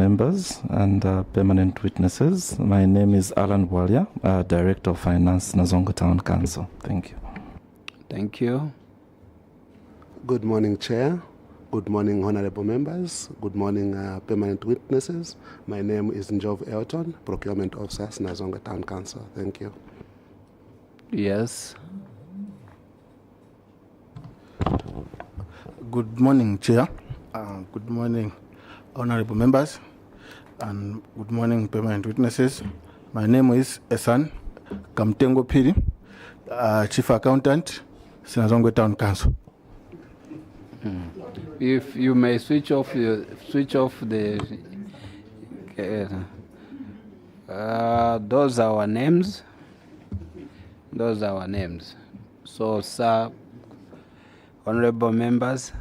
members and permanent witnesses. My name is Alan Walia, Director of Finance, SINAZONGWE Town Council. Thank you. Thank you. Good morning, Chair. Good morning, honorable members. Good morning, permanent witnesses. My name is Njov Elton, Procurement Officer, SINAZONGWE Town Council. Thank you. Yes. Good morning, Chair. Good morning, honorable members. And good morning, permanent witnesses. My name is Esan Kamtengo Piri, Chief Accountant, SINAZONGWE Town Council. If you may switch off the those are our names. Those are our names. So, sir, honorable members,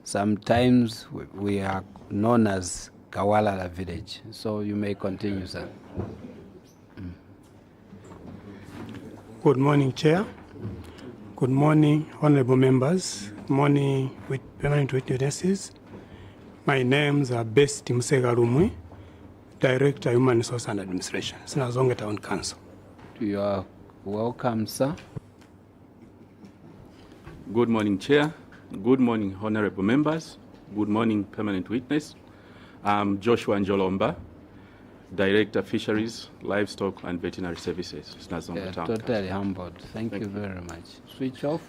sometimes we are known as Kawalala village. So you may continue, sir. Good morning, Chair. Good morning, honorable members. Good morning, with permanent witnesses. My names are Best Musega Rumwe, Director, Human Resource and Administration, SINAZONGWE Town Council. You are welcome, sir. Good morning, Chair. Good morning, honorable members. Good morning, permanent witness. I'm Joshua Njolomba, Director, Fisheries, Livestock and Veterinary Services, SINAZONGWE Town. Totally humbled. Thank you very much. Switch off.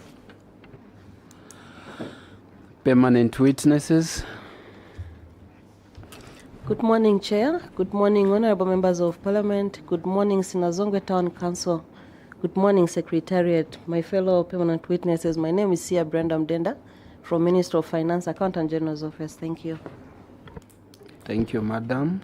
Permanent witnesses. Good morning, Chair. Good morning, honorable members of Parliament. Good morning, SINAZONGWE Town Council. Good morning, Secretariat. My fellow permanent witnesses, my name is Sia Brenda Mdenda from Minister of Finance, Accountant General's Office. Thank you. Thank you, Madam.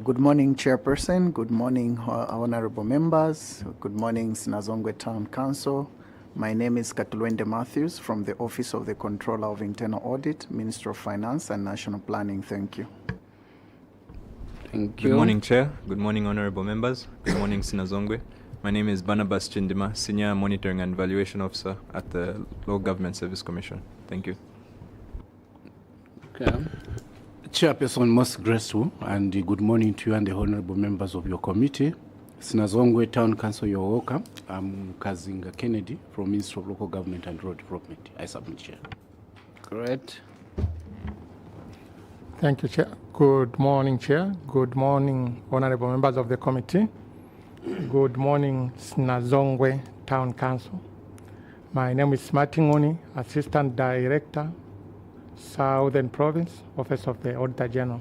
Good morning, Chairperson. Good morning, honorable members. Good morning, SINAZONGWE Town Council. My name is Katulwende Matthews from the Office of the Controller of Internal Audit, Minister of Finance and National Planning. Thank you. Thank you. Good morning, Chair. Good morning, honorable members. Good morning, SINAZONGWE. My name is Barnabas Chindima, Senior Monitoring and Valuation Officer at the Local Government Service Commission. Thank you. Okay. Chairperson, most grateful, and good morning to you and the honorable members of your committee. SINAZONGWE Town Council, you're welcome. I'm Kazinga Kennedy from Ministry of Local Government and Road Development. I submit, Chair. Great. Thank you, Chair. Good morning, Chair. Good morning, honorable members of the committee. Good morning, SINAZONGWE Town Council. My name is Martin Ngoni, Assistant Director, Southern Province, Office of the Auditor General.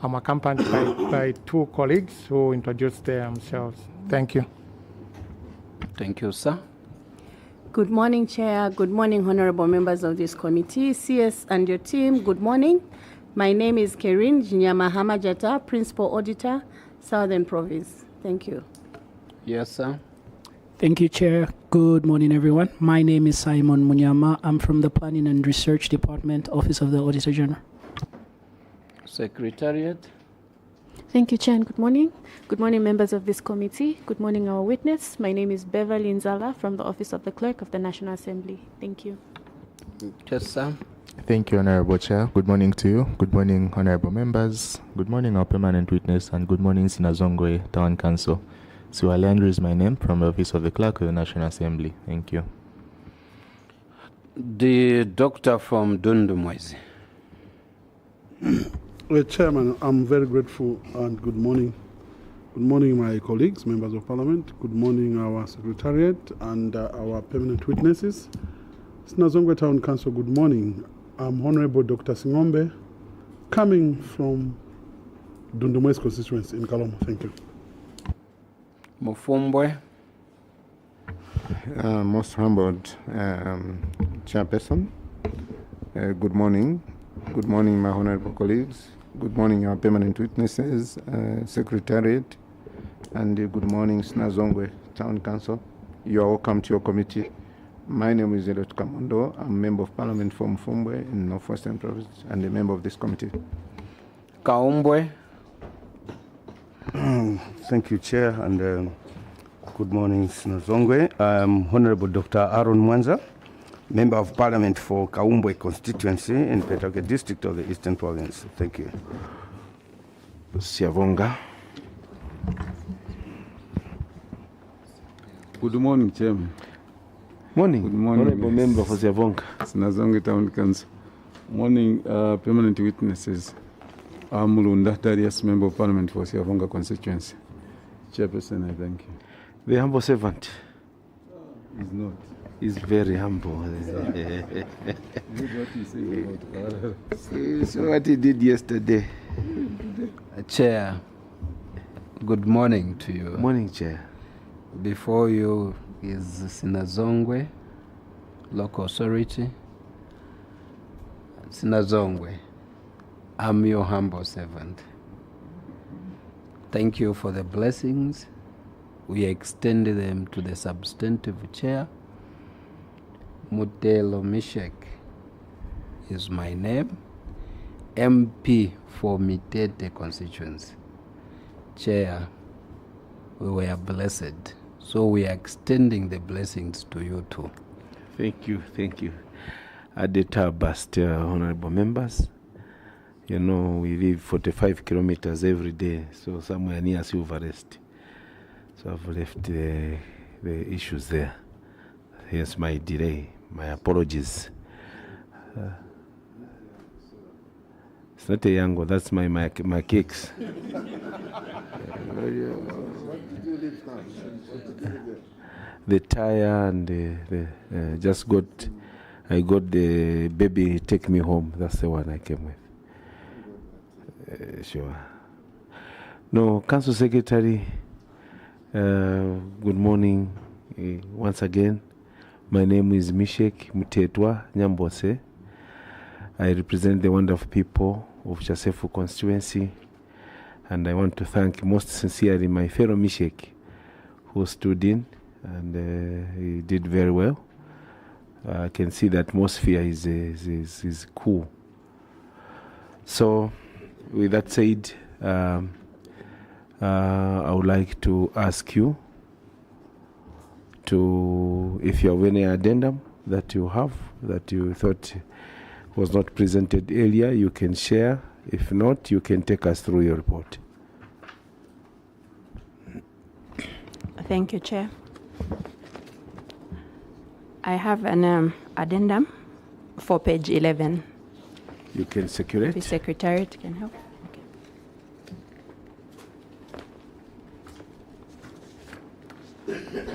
I'm accompanied by two colleagues who introduced themselves. Thank you. Thank you, sir. Good morning, Chair. Good morning, honorable members of this committee. CS and your team, good morning. My name is Kerin Jinyama Hamajata, Principal Auditor, Southern Province. Thank you. Yes, sir. Thank you, Chair. Good morning, everyone. My name is Simon Munyama. I'm from the Planning and Research Department, Office of the Auditor General. Secretariat. Thank you, Chair, and good morning. Good morning, members of this committee. Good morning, our witness. My name is Beverly Nzala from the Office of the Clerk of the National Assembly. Thank you. Yes, sir. Thank you, Honorable Chair. Good morning to you. Good morning, honorable members. Good morning, our permanent witness, and good morning, SINAZONGWE Town Council. Suale Andrew is my name from the Office of the Clerk of the National Assembly. Thank you. The doctor from Dundumwezi. Well, Chairman, I'm very grateful and good morning. Good morning, my colleagues, members of Parliament. Good morning, our Secretariat and our permanent witnesses. SINAZONGWE Town Council, good morning. I'm Honorable Dr. Singombe, coming from Dundumwezi constituency in Kaloma. Thank you. Mufumbwe. Most humbled Chairperson. Good morning. Good morning, my honorable colleagues. Good morning, our permanent witnesses, Secretariat, and good morning, SINAZONGWE Town Council. You are welcome to your committee. My name is Elliot Kamondo. I'm a Member of Parliament for Mufumbwe in Northwestern Province and a member of this committee. Kaumbwe. Thank you, Chair, and good morning, SINAZONGWE. I'm Honorable Dr. Aaron Mwanza Member of Parliament for Kaumbwe constituency in Petoke district of the Eastern Province. Thank you. Siavonga. Good morning, Chairman. Morning. Good morning. Honorable Member for Siavonga. SINAZONGWE Town Council. Morning, permanent witnesses. Mulunda Darius, Member of Parliament for Siavonga constituency. Chairperson, I thank you. The humble servant. He's not. He's very humble. It's what he did yesterday. Chair, good morning to you. Morning, Chair. Before you is SINAZONGWE, local authority. SINAZONGWE, I'm your humble servant. Thank you for the blessings. We extend them to the substantive chair. Mutelo Mishek is my name. MP for Mitete constituency. Chair, we were blessed. So we are extending the blessings to you too. Thank you, thank you. At the Tabast, honorable members, you know, we live 45 kilometers every day, so somewhere near Silver Rest. So I've left the issues there. Here's my delay. My apologies. It's not a yango, that's my cakes. The tire and I got the baby take me home. That's the one I came with. Sure. No, Council Secretary, good morning once again. My name is Mishek Mutetwa Nyambose. I represent the wonderful people of Chasefu constituency, and I want to thank most sincerely my fellow Mishek who stood in, and he did very well. I can see the atmosphere is cool. So, with that said, I would like to ask you if you have any addendum that you have that you thought was not presented earlier, you can share. If not, you can take us through your report. Thank you, Chair. I have an addendum for page 11. You can circulate. The Secretariat can help. Okay.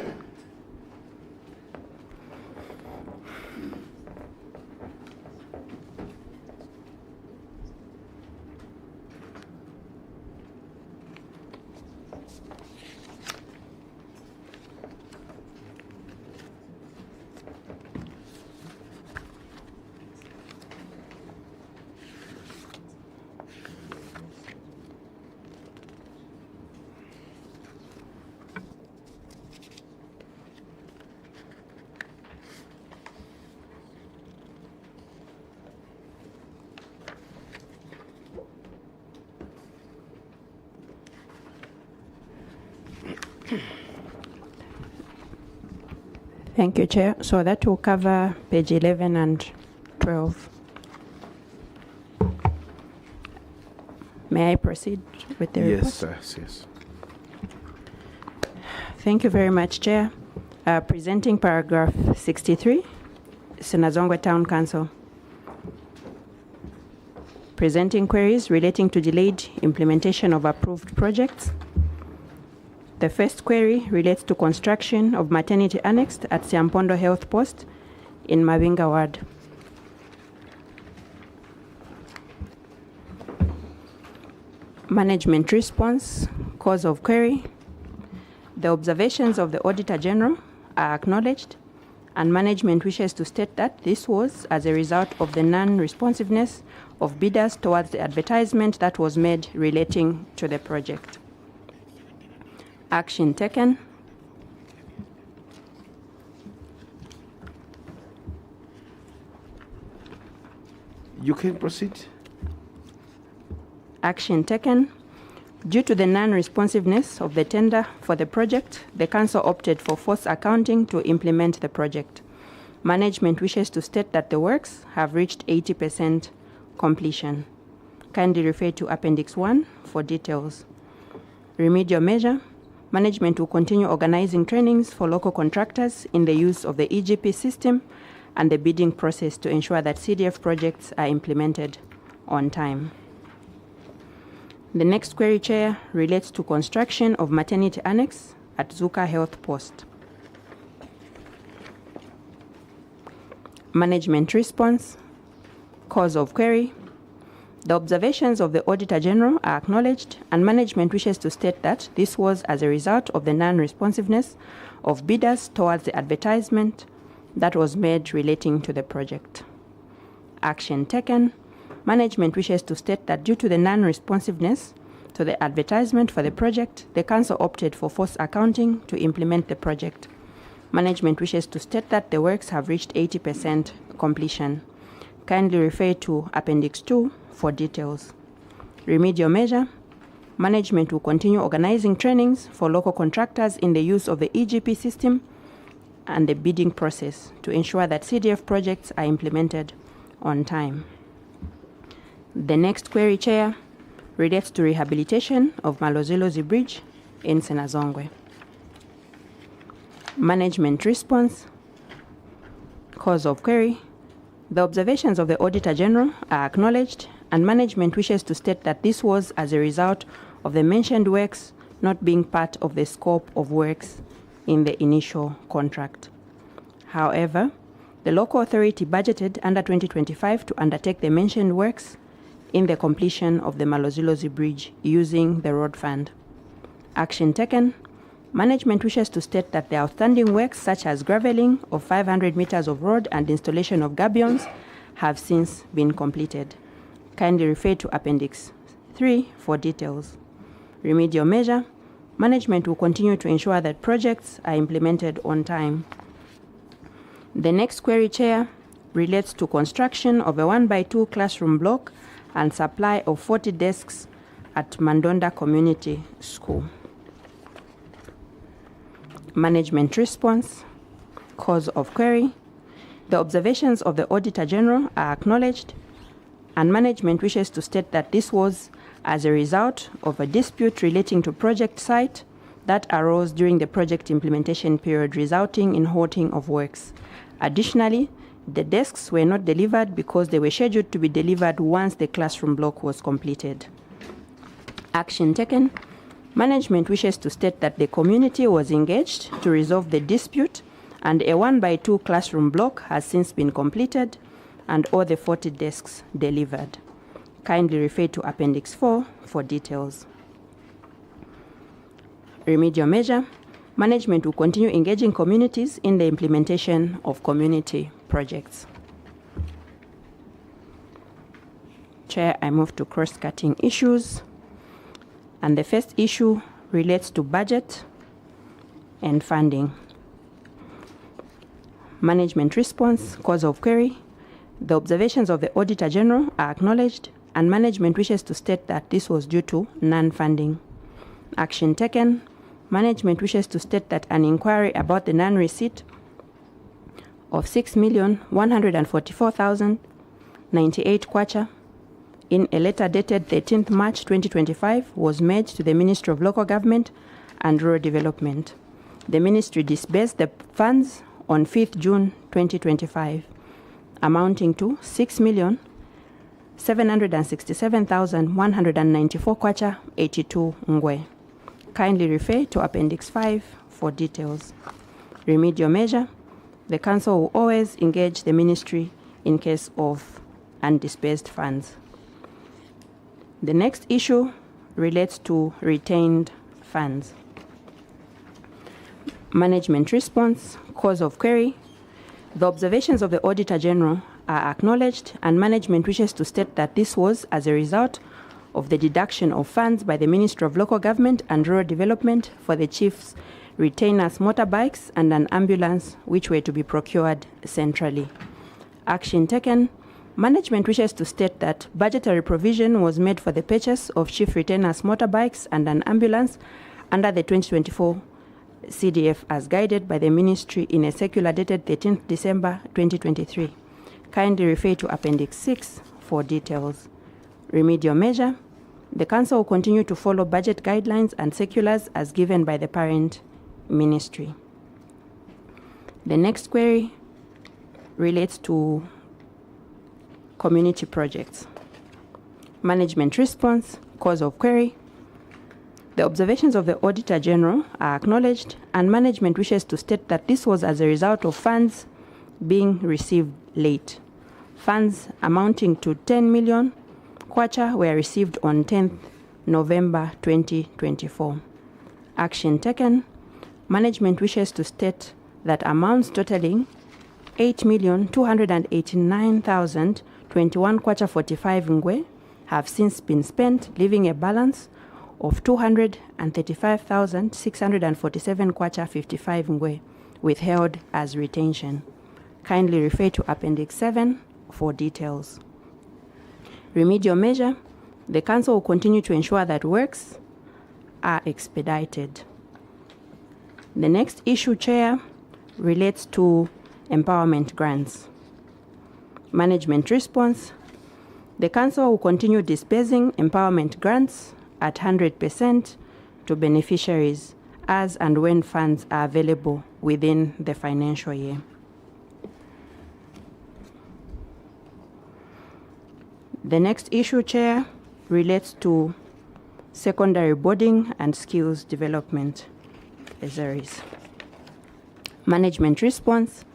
Thank you, Chair. So that will cover page 11 and 12. May I proceed with the report? Yes, sir. Yes. Thank you very much, Chair. Presenting paragraph 63, SINAZONGWE Town Council. Presenting queries relating to delayed implementation of approved projects. The first query relates to construction of maternity annex at Siampondo Health Post in Mabinga Ward. Management response, cause of query. The observations of the Auditor General are acknowledged, and management wishes to state that this was as a result of the non-responsiveness of bidders towards the advertisement that was made relating to the project. Action taken. You can proceed. Action taken. Due to the non-responsiveness of the tender for the project, the Council opted for forced accounting to implement the project. Management wishes to state that the works have reached 80% completion. Kindly refer to Appendix 1 for details. Remedial measure. Management will continue organizing trainings for local contractors in the use of the EGP system and the bidding process to ensure that CDF projects are implemented on time. The next query, Chair, relates to construction of maternity annex at Zuka Health Post. Management response. Cause of query. The observations of the Auditor General are acknowledged, and management wishes to state that this was as a result of the non-responsiveness of bidders towards the advertisement that was made relating to the project. Action taken. Management wishes to state that due to the non-responsiveness to the advertisement for the project, the Council opted for forced accounting to implement the project. Management wishes to state that the works have reached 80% completion. Kindly refer to Appendix 2 for details. Remedial measure. Management will continue organizing trainings for local contractors in the use of the EGP system and the bidding process to ensure that CDF projects are implemented on time. The next query, Chair, relates to rehabilitation of Malozilozi Bridge in SINAZONGWE. Management response. Cause of query. The observations of the Auditor General are acknowledged, and management wishes to state that this was as a result of the mentioned works not being part of the scope of works in the initial contract. However, the local authority budgeted under 2025 to undertake the mentioned works in the completion of the Malozilozi Bridge using the road fund. Action taken. Management wishes to state that the outstanding works such as graveling of 500 meters of road and installation of gabions have since been completed. Kindly refer to Appendix 3 for details. Remedial measure. Management will continue to ensure that projects are implemented on time. The next query, Chair, relates to construction of a 1x2 classroom block and supply of 40 desks at Mandonda Community School. Management response. Cause of query. The observations of the Auditor General are acknowledged, and management wishes to state that this was as a result of a dispute relating to project site that arose during the project implementation period, resulting in halting of works. Additionally, the desks were not delivered because they were scheduled to be delivered once the classroom block was completed. Action taken. Management wishes to state that the community was engaged to resolve the dispute, and a 1x2 classroom block has since been completed and all the 40 desks delivered. Kindly refer to Appendix 4 for details. Remedial measure. Management will continue engaging communities in the implementation of community projects. Chair, I move to cross-cutting issues. And the first issue relates to budget and funding. Management response. Cause of query. The observations of the Auditor General are acknowledged, and management wishes to state that this was due to non-funding. Action taken. Management wishes to state that an inquiry about the non-receipt of 6,144,098 kwacha in a letter dated 13th March 2025 was made to the Ministry of Local Government and Rural Development. The Ministry disbursed the funds on 5th June 2025, amounting to 6,767,194 kwacha 82 ngwe. Kindly refer to Appendix 5 for details. Remedial measure. The Council will always engage the Ministry in case of undisbursed funds. The next issue relates to retained funds. Management response. Cause of query. The observations of the Auditor General are acknowledged, and management wishes to state that this was as a result of the deduction of funds by the Ministry of Local Government and Rural Development for the Chief's retainers' motorbikes and an ambulance, which were to be procured centrally. Action taken. Management wishes to state that budgetary provision was made for the purchase of Chief Retainers' motorbikes and an ambulance under the 2024 CDF as guided by the Ministry in a circular dated 13th December 2023. Kindly refer to Appendix 6 for details. Remedial measure. The Council will continue to follow budget guidelines and circulars as given by the parent ministry. The next query relates to community projects. Management response, cause of query. The observations of the Auditor General are acknowledged, and management wishes to state that this was as a result of funds being received late. Funds amounting to 10 million kwacha were received on 10th November 2024. Action taken. Management wishes to state that amounts totaling 8,289,021 kwacha 45 ngwe have since been spent, leaving a balance of 235,647 kwacha 55 ngwe withheld as retention. Kindly refer to Appendix 7 for details. Remedial measure. The Council will continue to ensure that works are expedited. The next issue, Chair, relates to empowerment grants. Management response. The Council will continue disbursing empowerment grants at 100% to beneficiaries as and when funds are available within the financial year. The next issue, Chair, relates to secondary boarding and skills development bursaries. Management response.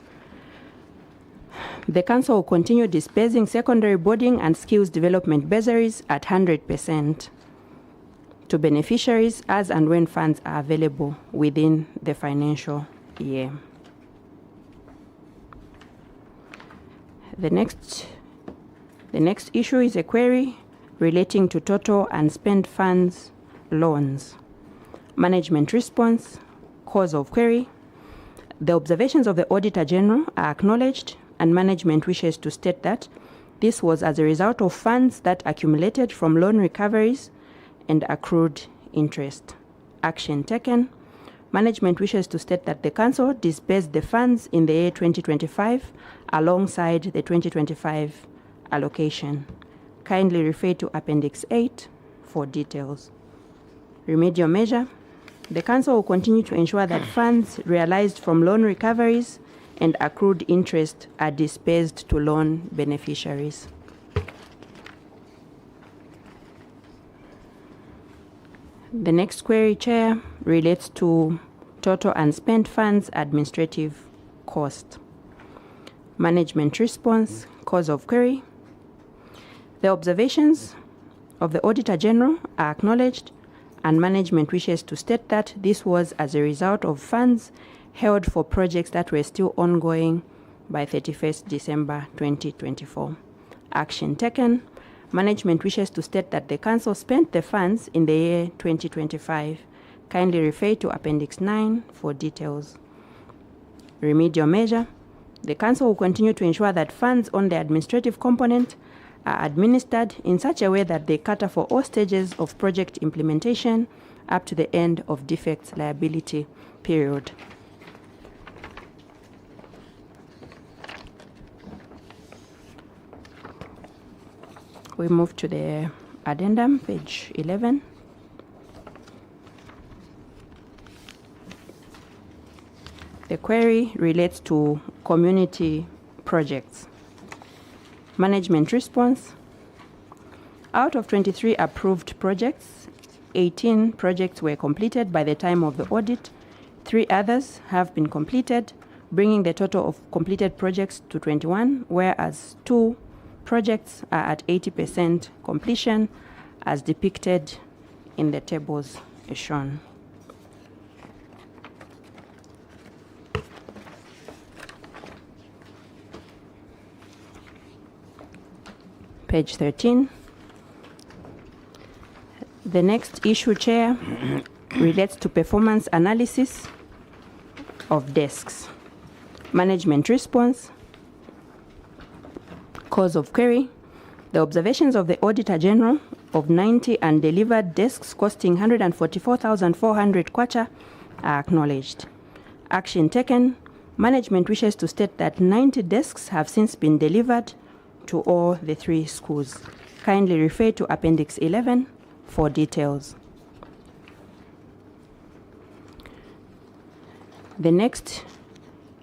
The Council will continue disbursing secondary boarding and skills development bursaries at 100% to beneficiaries as and when funds are available within the financial year. The next issue is a query relating to total unspent funds loans. Management response, cause of query. The observations of the Auditor General are acknowledged, and management wishes to state that this was as a result of funds that accumulated from loan recoveries and accrued interest. Action taken. Management wishes to state that the Council disbursed the funds in the year 2025 alongside the 2025 allocation. Kindly refer to Appendix 8 for details. Remedial measure. The Council will continue to ensure that funds realized from loan recoveries and accrued interest are disbursed to loan beneficiaries. The next query, Chair, relates to total unspent funds administrative cost. Management response, cause of query. The observations of the Auditor General are acknowledged, and management wishes to state that this was as a result of funds held for projects that were still ongoing by 31st December 2024. Action taken. Management wishes to state that the Council spent the funds in the year 2025. Kindly refer to Appendix 9 for details. Remedial measure. The Council will continue to ensure that funds on the administrative component are administered in such a way that they cater for all stages of project implementation up to the end of defects liability period. We move to the addendum, page 11. The query relates to community projects. Management response. Out of 23 approved projects, 18 projects were completed by the time of the audit. 3 others have been completed, bringing the total of completed projects to 21, whereas 2 projects are at 80% completion, as depicted in the tables shown. Page 13. The next issue, Chair, relates to performance analysis of desks. Management response. Cause of query. The observations of the Auditor General of 90 undelivered desks costing 144,400 kwacha are acknowledged. Action taken. Management wishes to state that 90 desks have since been delivered to all the 3 schools. Kindly refer to Appendix 11 for details. The next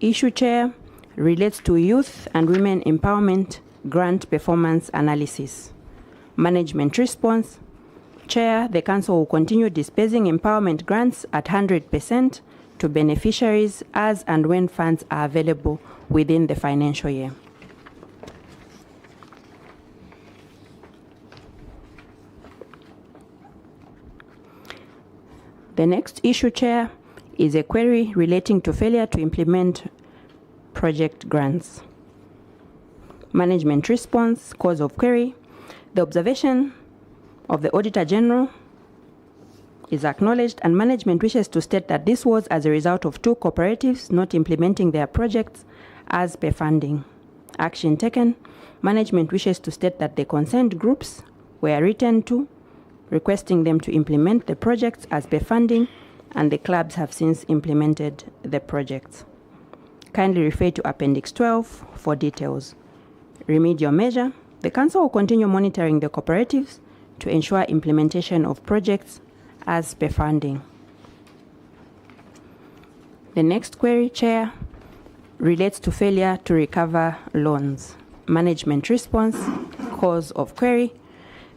issue, Chair, relates to Youth and Women Empowerment Grant Performance Analysis. Management response. Chair, the Council will continue dispersing empowerment grants at 100% to beneficiaries as and when funds are available within the financial year. The next issue, Chair, is a query relating to failure to implement project grants. Management response, cause of query. The observation of the Auditor General is acknowledged, and management wishes to state that this was as a result of 2 cooperatives not implementing their projects as per funding. Action taken. Management wishes to state that the concerned groups were written to, requesting them to implement the projects as per funding, and the clubs have since implemented the projects. Kindly refer to Appendix 12 for details. Remedial measure. The Council will continue monitoring the cooperatives to ensure implementation of projects as per funding. The next query, Chair, relates to failure to recover loans. Management response, cause of query.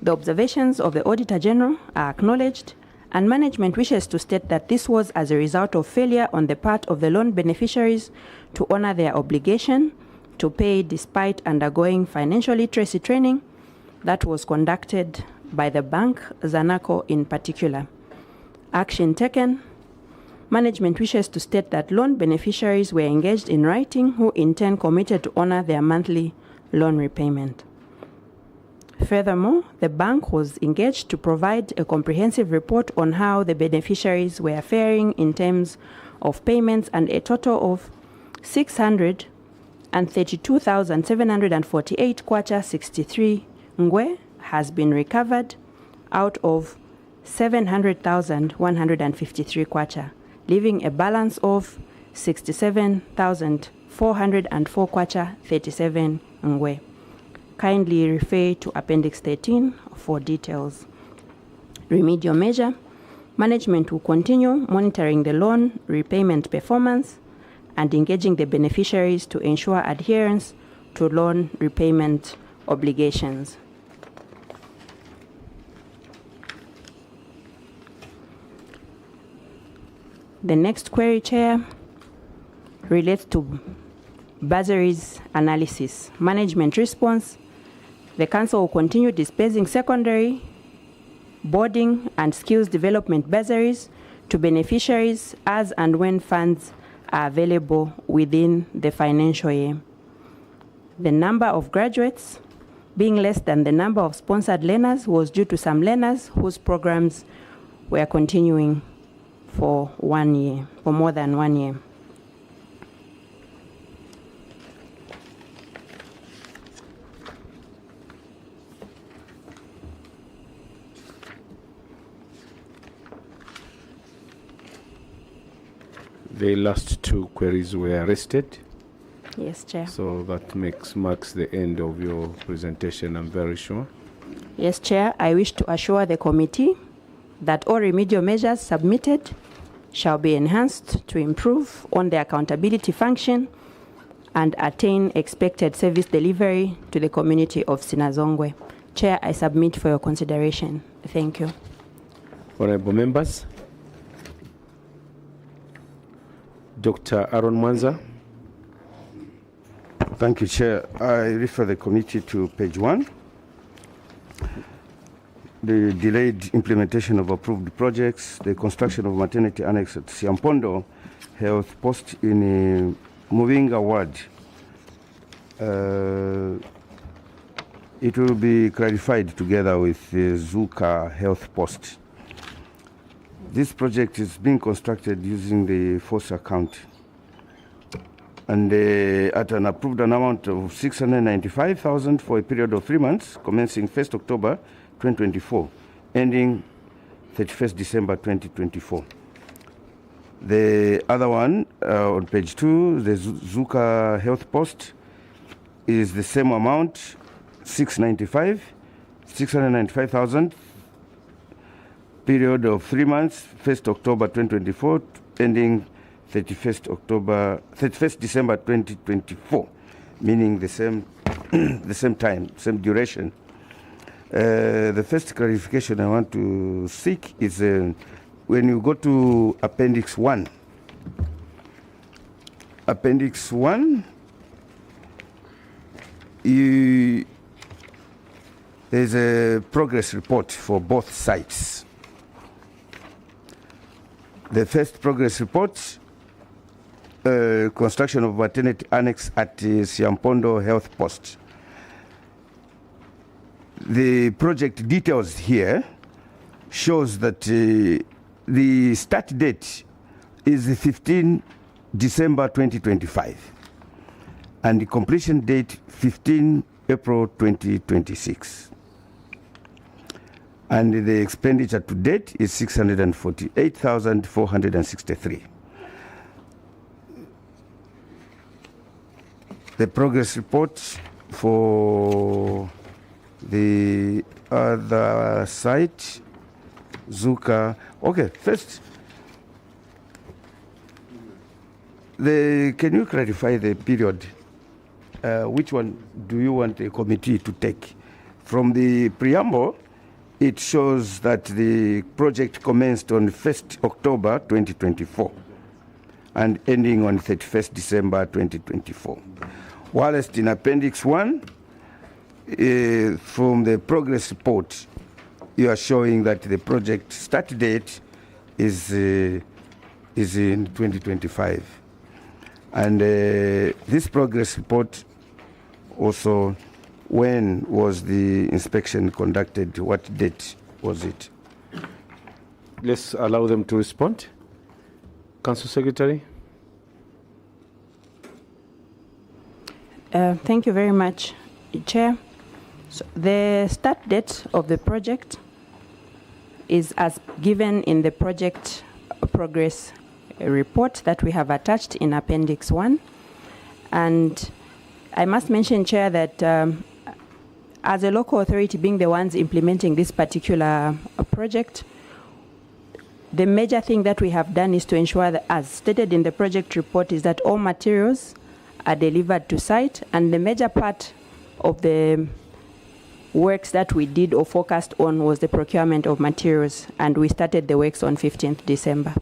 The observations of the Auditor General are acknowledged, and management wishes to state that this was as a result of failure on the part of the loan beneficiaries to honor their obligation to pay despite undergoing financial literacy training that was conducted by the bank, Zanaco in particular. Action taken. Management wishes to state that loan beneficiaries were engaged in writing who in turn committed to honor their monthly loan repayment. Furthermore, the bank was engaged to provide a comprehensive report on how the beneficiaries were faring in terms of payments, and a total of 632,748 kwacha 63 ngwe has been recovered out of 700,153 kwacha, leaving a balance of 67,404 kwacha 37 ngwe. Kindly refer to Appendix 13 for details. Remedial measure. Management will continue monitoring the loan repayment performance and engaging the beneficiaries to ensure adherence to loan repayment obligations. The next query, Chair, relates to bursaries analysis. Management response. The Council will continue dispersing secondary, boarding, and skills development bursaries to beneficiaries as and when funds are available within the financial year. The number of graduates being less than the number of sponsored learners was due to some learners whose programs were continuing for 1 year, for more than 1 year. The last 2 queries were arrested. Yes, Chair. So that marks the end of your presentation, I'm very sure. Yes, Chair. I wish to assure the committee that all remedial measures submitted shall be enhanced to improve on the accountability function and attain expected service delivery to the community of SINAZONGWE. Chair, I submit for your consideration. Thank you. Honorable members, Dr. Aaron Mwanza. Thank you, Chair. I refer the committee to page 1. The delayed implementation of approved projects, the construction of maternity annex at Siampondo Health Post in Muvinga Ward. It will be clarified together with the Zuka Health Post. This project is being constructed using the force account and at an approved amount of 695,000 for a period of 3 months, commencing 1st October 2024, ending 31st December 2024. The other one on page 2, the Zuka Health Post, is the same amount, 695,000, period of 3 months, 1st October 2024, ending 31st December 2024, meaning the same the same time, same duration. The first clarification I want to seek is when you go to Appendix 1. Appendix 1, there's a progress report for both sites. The first progress report, construction of maternity annex at Siampondo Health Post. The project details here shows that the start date is 15 December 2025 and the completion date 15 April 2026. And the expenditure to date is 648,463. The progress report for the other site, Zuka. Okay, first, can you clarify the period? Which one do you want the committee to take? From the preamble, it shows that the project commenced on 1st October 2024 and ending on 31st December 2024. Whilst in Appendix 1, from the progress report, you are showing that the project start date is in 2025. And this progress report also, when was the inspection conducted? What date was it? Let's allow them to respond. Council Secretary. Thank you very much, Chair. So the start date of the project is as given in the project progress report that we have attached in Appendix 1. And I must mention, Chair, that as a local authority being the ones implementing this particular project, the major thing that we have done is to ensure that, as stated in the project report, is that all materials are delivered to site, and the major part of the works that we did or focused on was the procurement of materials, and we started the works on 15th December.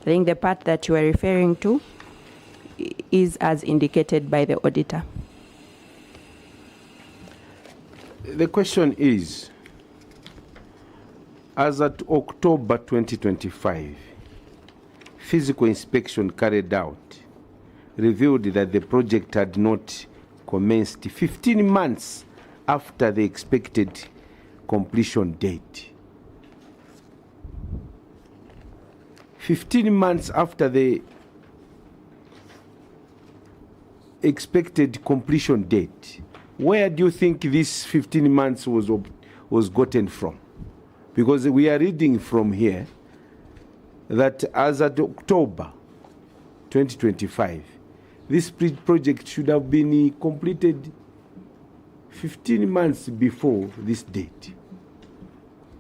I think the part that you are referring to is as indicated by the auditor. The question is, as at October 2025, physical inspection carried out revealed that the project had not commenced 15 months after the expected completion date. 15 months after the expected completion date. Where do you think this 15 months was gotten from? Because we are reading from here that as at October 2025, this project should have been completed 15 months before this date.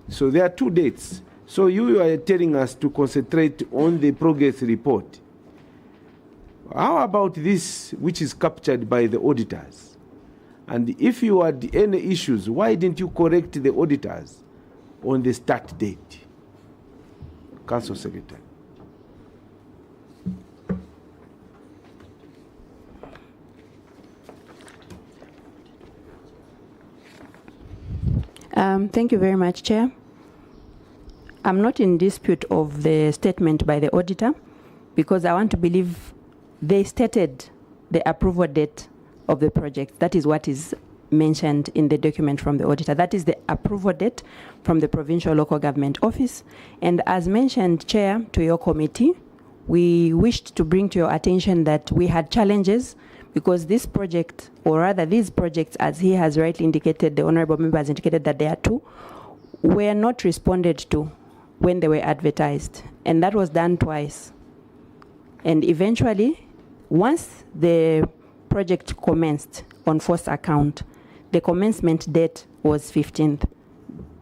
So there are two dates. So you are telling us to concentrate on the progress report. How about this, which is captured by the auditors? And if you had any issues, why didn't you correct the auditors on the start date? Council Secretary. Thank you very much, Chair. I'm not in dispute of the statement by the auditor, because I want to believe they stated the approval date of the project. That is what is mentioned in the document from the auditor. That is the approval date from the Provincial Local Government Office. And as mentioned, Chair, to your committee, we wished to bring to your attention that we had challenges because this project, or rather these projects, as he has rightly indicated, the Honourable Member has indicated that there are two, were not responded to when they were advertised. and that was done twice. And eventually, once the project commenced on force account, the commencement date was 15th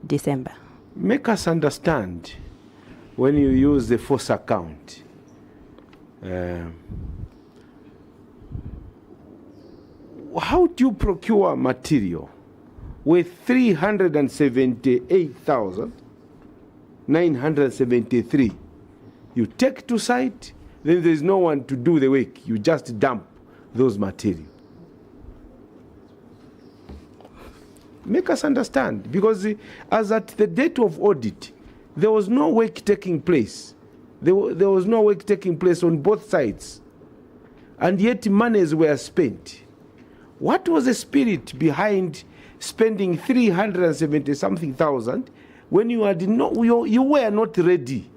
December. Make us understand when you use the force account. How do you procure material with 378,973? You take to site, then there's no one to do the work. You just dump those material. Make us understand, because as at the date of audit, there was no work taking place. There was no work taking place on both sides, and yet monies were spent. What was the spirit behind spending 370-something thousand when you were not ready?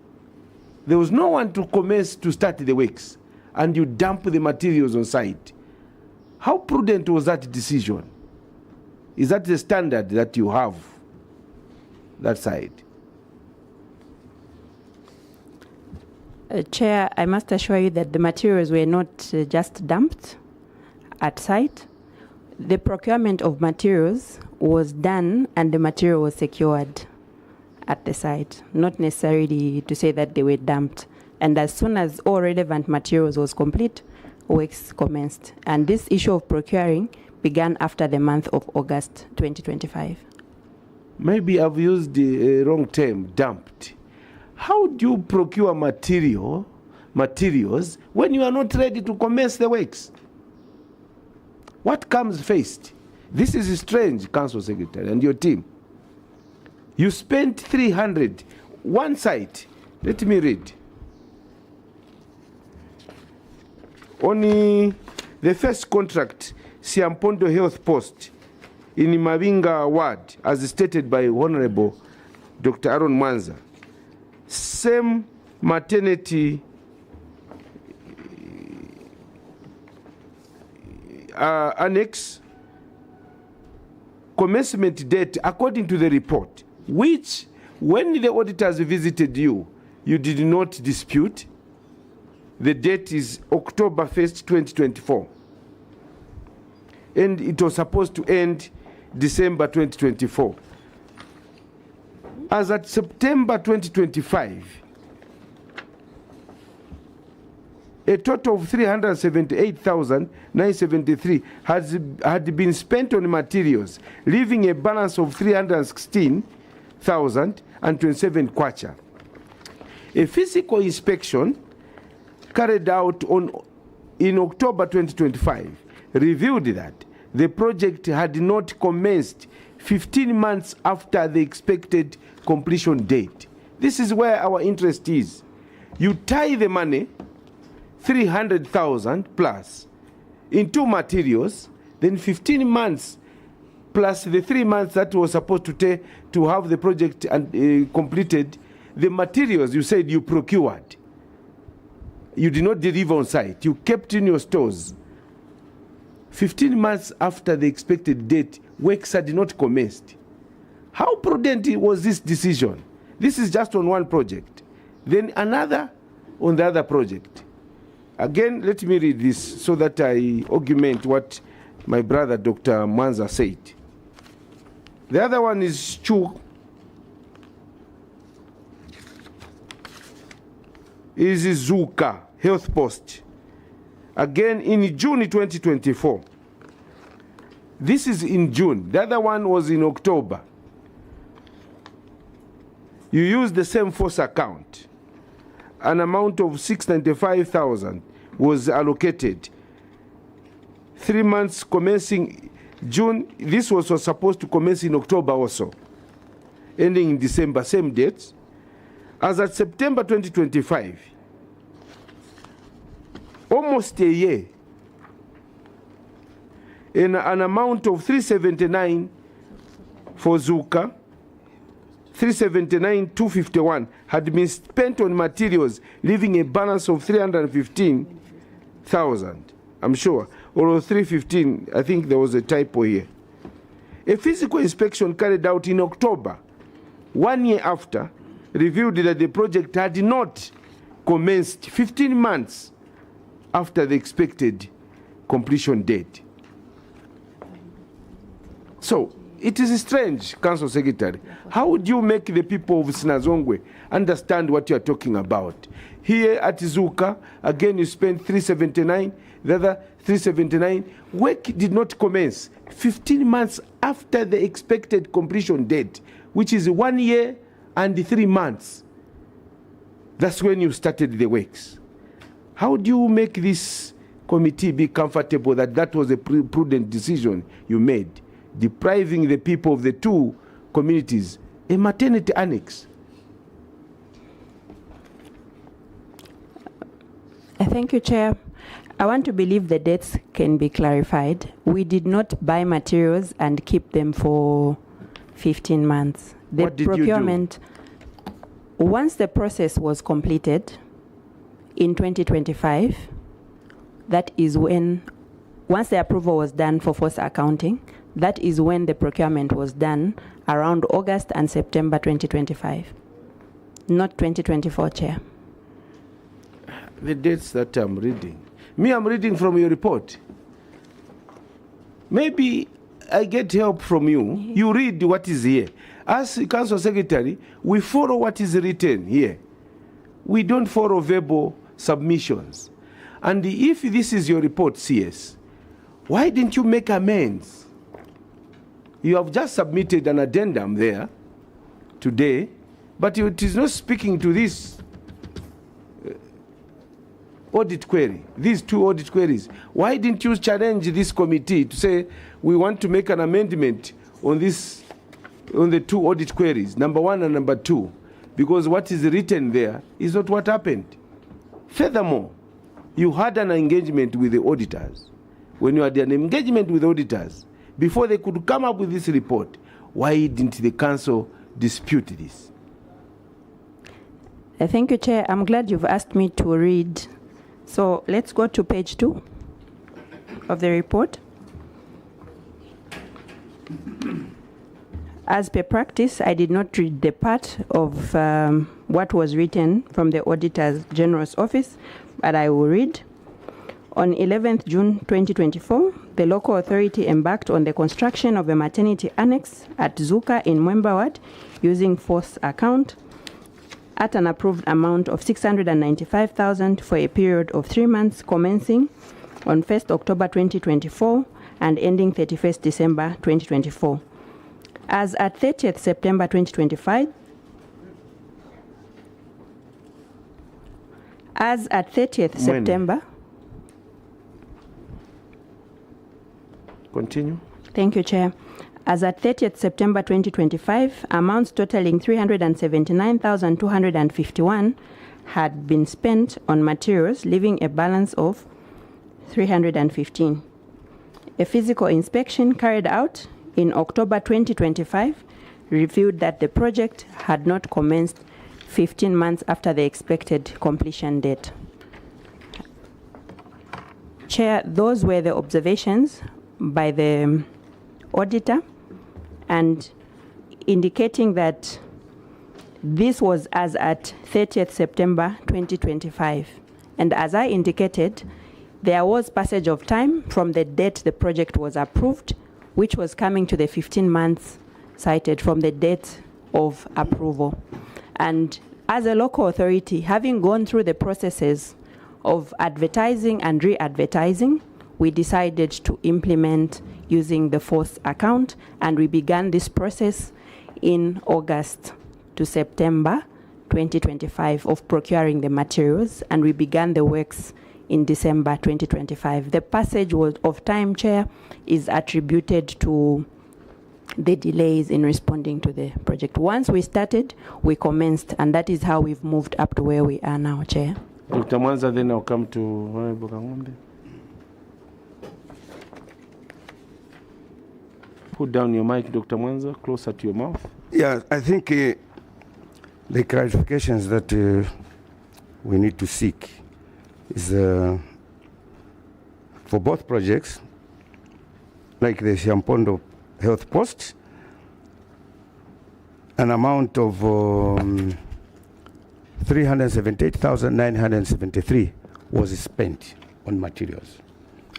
There was no one to commence to start the works, and you dump the materials on site. How prudent was that decision? Is that the standard that you have, that side? Chair, I must assure you that the materials were not just dumped at site. The procurement of materials was done and the material was secured at the site, not necessarily to say that they were dumped. And as soon as all relevant materials was complete, works commenced. And this issue of procuring began after the month of August 2025. Maybe I've used the wrong term, dumped. How do you procure materials when you are not ready to commence the works? What comes first? This is strange, Council Secretary and your team. You spent 300, one site. Let me read. Only the first contract, Siampondo Health Post, in Mavinga Ward, as stated by Honorable Dr. Aaron Mwanza. Same maternity annex, commencement date according to the report, which when the auditors visited you, you did not dispute. The date is October 1st, 2024. And it was supposed to end December 2024. As at September 2025, a total of 378,973 had been spent on materials, leaving a balance of 316,027 kwacha. A physical inspection carried out in October 2025 revealed that the project had not commenced 15 months after the expected completion date. This is where our interest is. You tie the money, 300,000 plus, into materials, then 15 months plus the 3 months that was supposed to take to have the project completed. The materials you said you procured, you did not deliver on site, you kept in your stores. 15 months after the expected date, works had not commenced. How prudent was this decision? This is just on one project. Then another on the other project. Again, let me read this so that I augment what my brother Dr. Mwanza said. The other one is Chu. Is Zuka Health Post. Again in June 2024. This is in June. The other one was in October. You use the same force account. An amount of 695,000 was allocated. 3 months commencing June. This was supposed to commence in October also, ending in December, same dates. As at September 2025, almost a year, in an amount of 379 for Zuka, 379,251 had been spent on materials, leaving a balance of 315,000, I'm sure, or 315, I think there was a typo here. A physical inspection carried out in October, 1 year after, revealed that the project had not commenced 15 months after the expected completion date. So, it is strange, Council Secretary. How would you make the people of SINAZONGWE understand what you are talking about? Here at Zuka, again you spent 379, the other 379. Work did not commence 15 months after the expected completion date, which is 1 year and 3 months. That's when you started the works. How do you make this committee be comfortable that that was a prudent decision you made, depriving the people of the two communities a maternity annex? Thank you, Chair. I want to believe the dates can be clarified. We did not buy materials and keep them for 15 months. The What did procurement, once the process was completed in 2025, that is when, once the approval was done for force accounting, that is when the procurement was done, around August and September 2025, not 2024, Chair. The dates that I'm reading. I'm reading from your report. Maybe I get help from you. You read what is here. As Council Secretary, we follow what is written here. We don't follow verbal submissions. And if this is your report, CS, why didn't you make amends? You have just submitted an addendum there today, but it is not speaking to this audit query, these two audit queries. Why didn't you challenge this committee to say we want to make an amendment on this, on the two audit queries, number 1 and number 2, because what is written there is not what happened. Furthermore, you had an engagement with the auditors. When you had an engagement with auditors, before they could come up with this report, why didn't the council dispute this? Thank you, Chair. I'm glad you've asked me to read. So let's go to page 2 of the report. As per practice, I did not read the part of what was written from the Auditor General's office, but I will read. On 11th June 2024, the local authority embarked on the construction of a maternity annex at Zuka in Mwemba Ward using force account at an approved amount of 695,000 for a period of 3 months commencing on 1st October 2024 and ending 31st December 2024. As at 30th September 2025, as at 30th September, continue. Thank you, Chair. As at 30th September 2025, amounts totaling 379,251 had been spent on materials, leaving a balance of 315. A physical inspection carried out in October 2025 revealed that the project had not commenced 15 months after the expected completion date. Chair, those were the observations by the auditor, and indicating that this was as at 30th September 2025. And as I indicated, there was passage of time from the date the project was approved, which was coming to the 15 months cited from the date of approval. And as a local authority, having gone through the processes of advertising and re-advertising, we decided to implement using the force account, and we began this process in August to September 2025 of procuring the materials, and we began the works in December 2025. The passage of time, Chair, is attributed to the delays in responding to the project. Once we started, we commenced, and that is how we've moved up to where we are now, Chair. Dr. Mwanza, then I'll come to Honorable Kangombe. Put down your mic, Dr. Mwanza, closer to your mouth. Yeah, I think the clarifications that we need to seek is for both projects, like the Shampondo Health Post, an amount of 378,973 was spent on materials,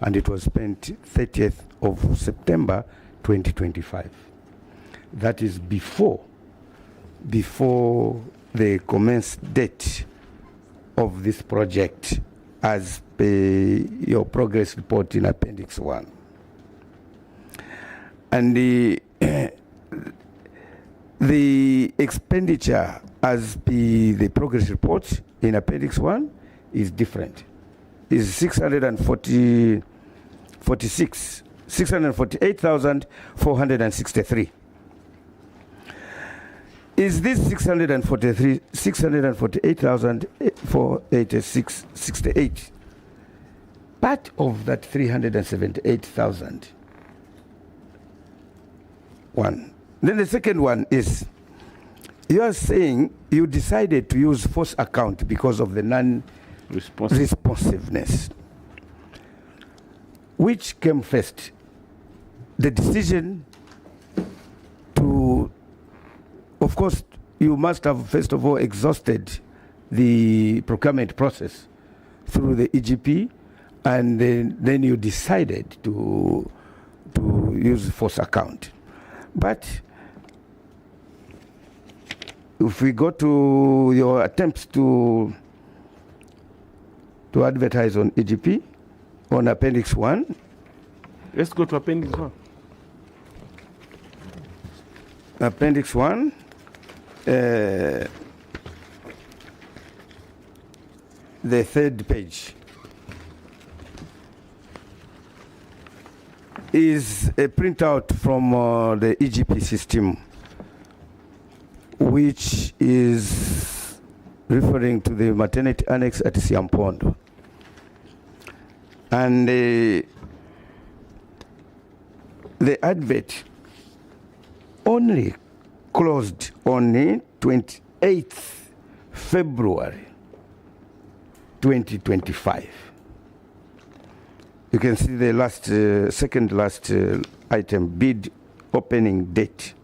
and it was spent 30th of September 2025. That is before the commence date of this project as per your progress report in Appendix 1. And the expenditure as per the progress report in Appendix 1 is different. Is 648,463. Is this 648,486.68 part of that 378,000? One. Then the second one is, you are saying you decided to use force account because of the non-responsiveness. Which came first? The decision to, of course, you must have first of all exhausted the procurement process through the EGP, and then you decided to use force account. But if we go to your attempts to advertise on EGP, on Appendix 1. Let's go to Appendix 1. Appendix 1. The third page is a printout from the EGP system, which is referring to the maternity annex at Siampondo. And the advert only closed on the 28th February 2025. You can see the last, second last item, bid opening date.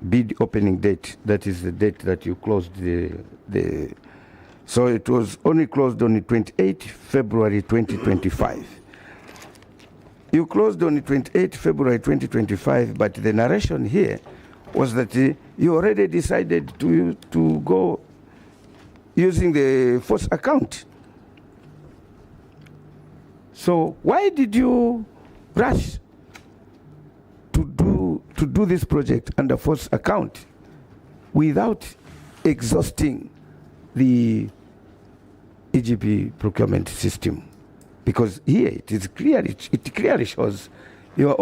Bid opening date, that is the date that you closed the so it was only closed on the 28th February 2025. You closed on the 28th February 2025, but the narration here was that you already decided to go using the force account. So why did you rush to do this project under force account without exhausting the EGP procurement system? Because here it clearly shows your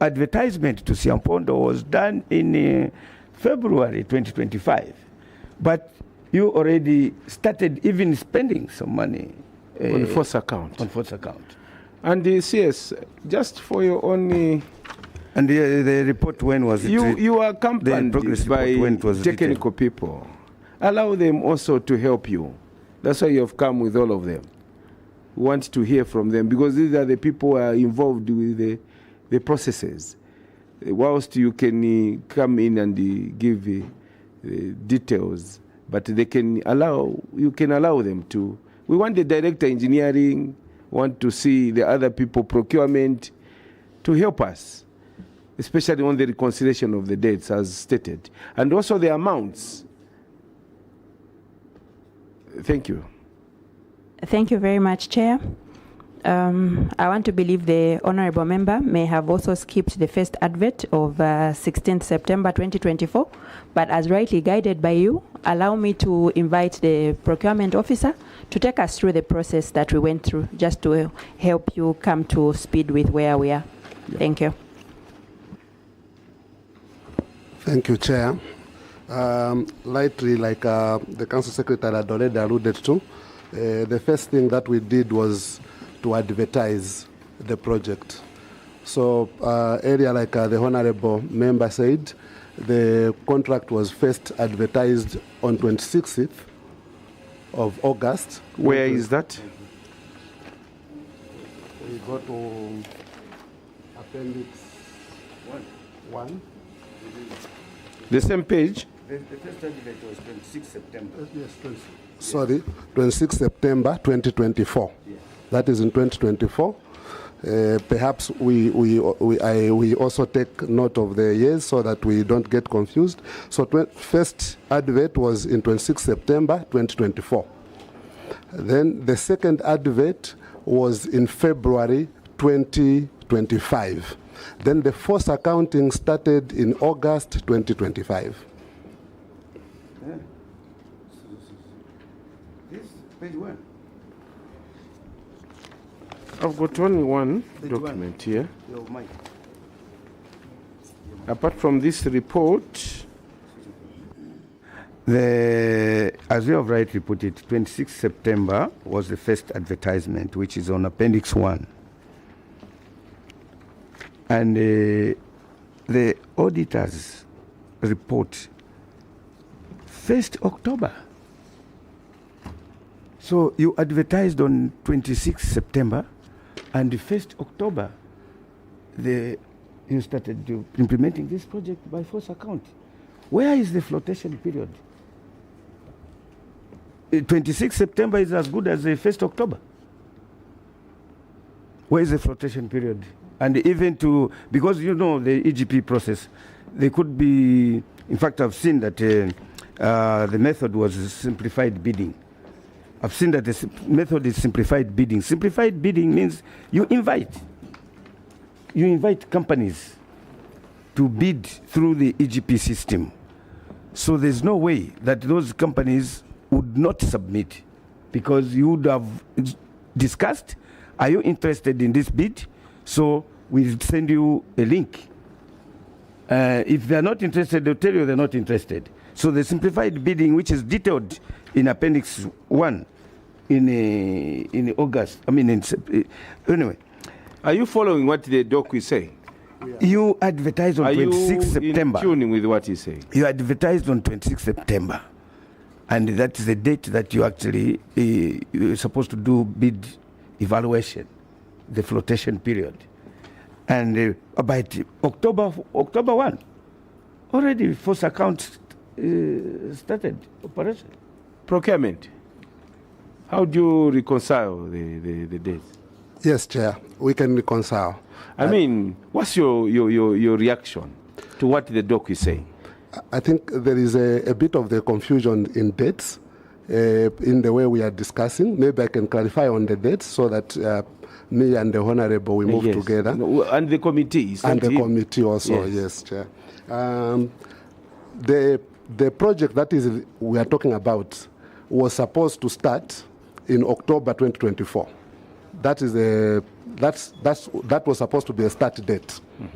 advertisement to Siampondo was done in February 2025, but you already started even spending some money on force account. On force account. And the CS, just for your own. And the report, when was it? You are accompanied by technical written? people. Allow them also to help you. That's why you have come with all of them. We want to hear from them, because these are the people who are involved with the processes. Whilst you can come in and give details, but you can allow them to. We want the director engineering, want to see the other people, procurement, to help us, especially on the reconciliation of the dates as stated, and also the amounts. Thank you. Thank you very much, Chair. I want to believe the honourable member may have also skipped the first advert of 16th September 2024, but as rightly guided by you, allow me to invite the procurement officer to take us through the process that we went through, just to help you come to speed with where we are. Yeah. Thank you. Thank you, Chair. Lightly, like the Council Secretary had already alluded to, the first thing that we did was to advertise the project. So area like the Honourable Member said, the contract was first advertised on 26th of August. Where is that? We go to Appendix 1. The same page? The first advert was 26 September. Yes, 26. Sorry, 26 September 2024. Yes. That is in 2024. Perhaps we also take note of the years so that we don't get confused. So first advert was in 26 September 2024. Then the second advert was in February 2025. Then the force accounting started in August 2025. Yeah. This page 1. I've got only one document here. Your mic. Apart from this report, as you have rightly put it, 26 September was the first advertisement, which is on Appendix 1. And the auditor's report, 1st October. So you advertised on 26 September, and the 1st October, you started implementing this project by force account. Where is the flotation period? 26 September is as good as the 1st October. Where is the flotation period? And even because you know the EGP process, they could be, in fact, I've seen that the method was simplified bidding. I've seen that the method is simplified bidding. Simplified bidding means you invite companies to bid through the EGP system. So there's no way that those companies would not submit, because you would have discussed, are you interested in this bid? So we'll send you a link. If they're not interested, they'll tell you they're not interested. So the simplified bidding, which is detailed in Appendix 1 in August, anyway. Are you following what the doc is saying? You advertised on 26 September. Are you in tuning with what he's saying? You advertised on 26 September. And that is the date that you actually you're supposed to do bid evaluation, the flotation period. And by October 1, already force account started operation. Procurement. How do you reconcile the dates? Yes, Chair, we can reconcile. I mean, what's your reaction to what the doc is saying? I think there is a bit of the confusion in dates in the way we are discussing. Maybe I can clarify on the dates so that me and the Honorable, we move together. And the committee. And the committee also, yes, Chair. The project that we are talking about was supposed to start in October 2024. That was supposed to be a start date. Mm-hmm.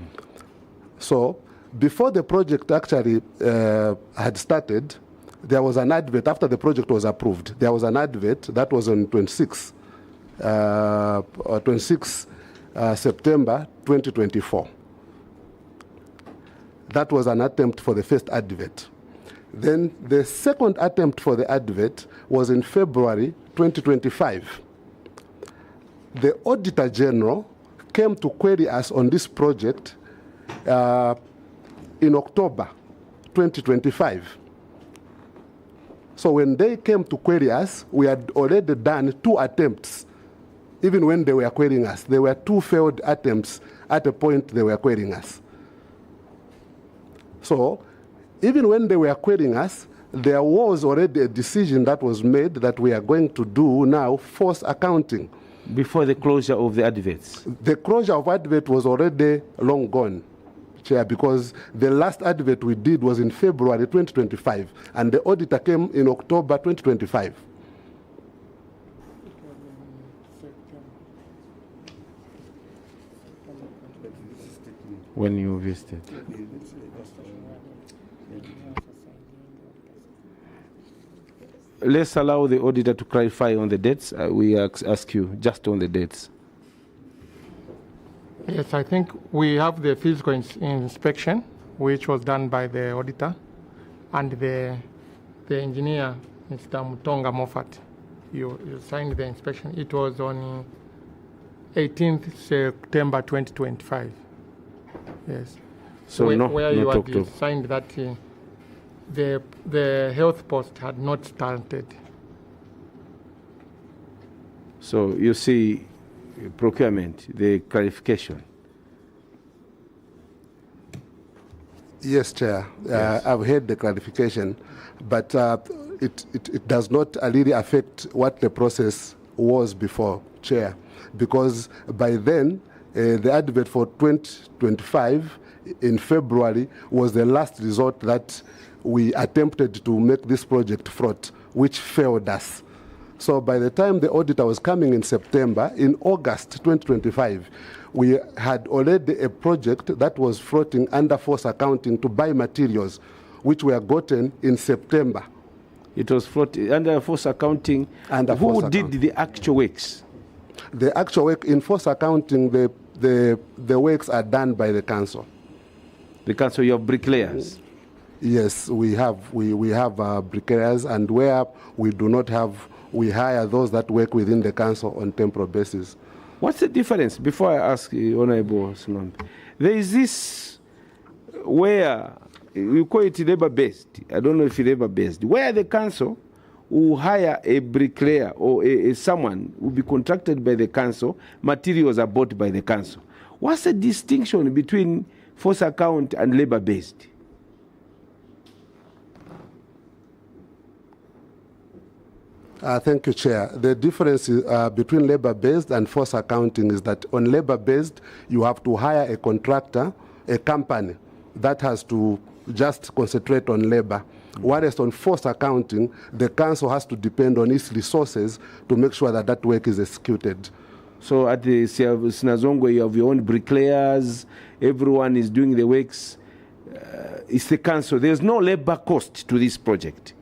So before the project actually had started, there was an advert. After the project was approved, there was an advert that was on 26 September 2024. That was an attempt for the first advert. Then the second attempt for the advert was in February 2025. The Auditor General came to query us on this project in October 2025. So when they came to query us, we had already done 2 attempts. Even when they were querying us, there were 2 failed attempts at a point they were querying us. So even when they were querying us, there was already a decision that was made that we are going to do now force accounting. Before the closure of the adverts? The closure of advert was already long gone, Chair, because the last advert we did was in February 2025, and the auditor came in October 2025. When you visited? Let's allow the auditor to clarify on the dates. We ask you just on the dates. Yes, I think we have the physical inspection, which was done by the auditor, and the engineer, Mr. Mutonga Moffat. You signed the inspection. It was on 18th September 2025. Yes. So where you had October. signed that the health post had not started. So you see, procurement, the clarification. Yes, Chair. Yes. I've heard the clarification, but it does not really affect what the process was before, Chair, because by then the advert for 2025 in February was the last resort that we attempted to make this project fraught, which failed us. So by the time the auditor was coming in September, in August 2025, we had already a project that was floating under force accounting to buy materials, which were gotten in September. It was floating under force accounting. Who did the actual works? The actual work in force accounting, the works are done by the council. The council, you have bricklayers? Yes, we have bricklayers, and where we do not have, we hire those that work within the council on temporary basis. What's the difference? Before I ask Honorable Sinombe, there is this where you call it labor-based. I don't know if it's labor-based. Where the council will hire a bricklayer or someone will be contracted by the council, materials are bought by the council. What's the distinction between force account and labor-based? Thank you, Chair. The difference between labor-based and force accounting is that on labor-based, you have to hire a contractor, a company that has to just concentrate on labor. Whereas on force accounting, the council has to depend on its resources to make sure that that work is executed. So at the SINAZONGWE, you have your own bricklayers, everyone is doing the works. It's the council. There's no labor cost to this project.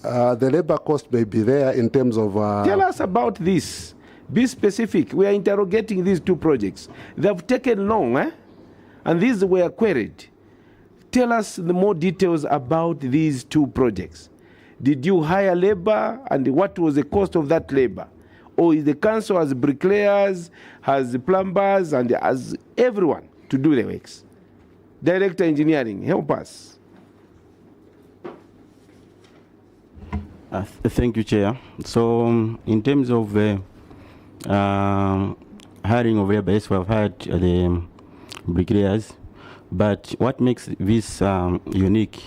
The labor cost may be there in terms of... Tell us about this. Be specific. We are interrogating these two projects. They've taken long, and these were queried. Tell us the more details about these two projects. Did you hire labor, and what was the cost of that labor? Or is the council has bricklayers, has plumbers, and has everyone to do the works? Director Engineering, help us. Thank you, Chair. So, in terms of hiring of labor, yes, we have hired the bricklayers. But what makes this unique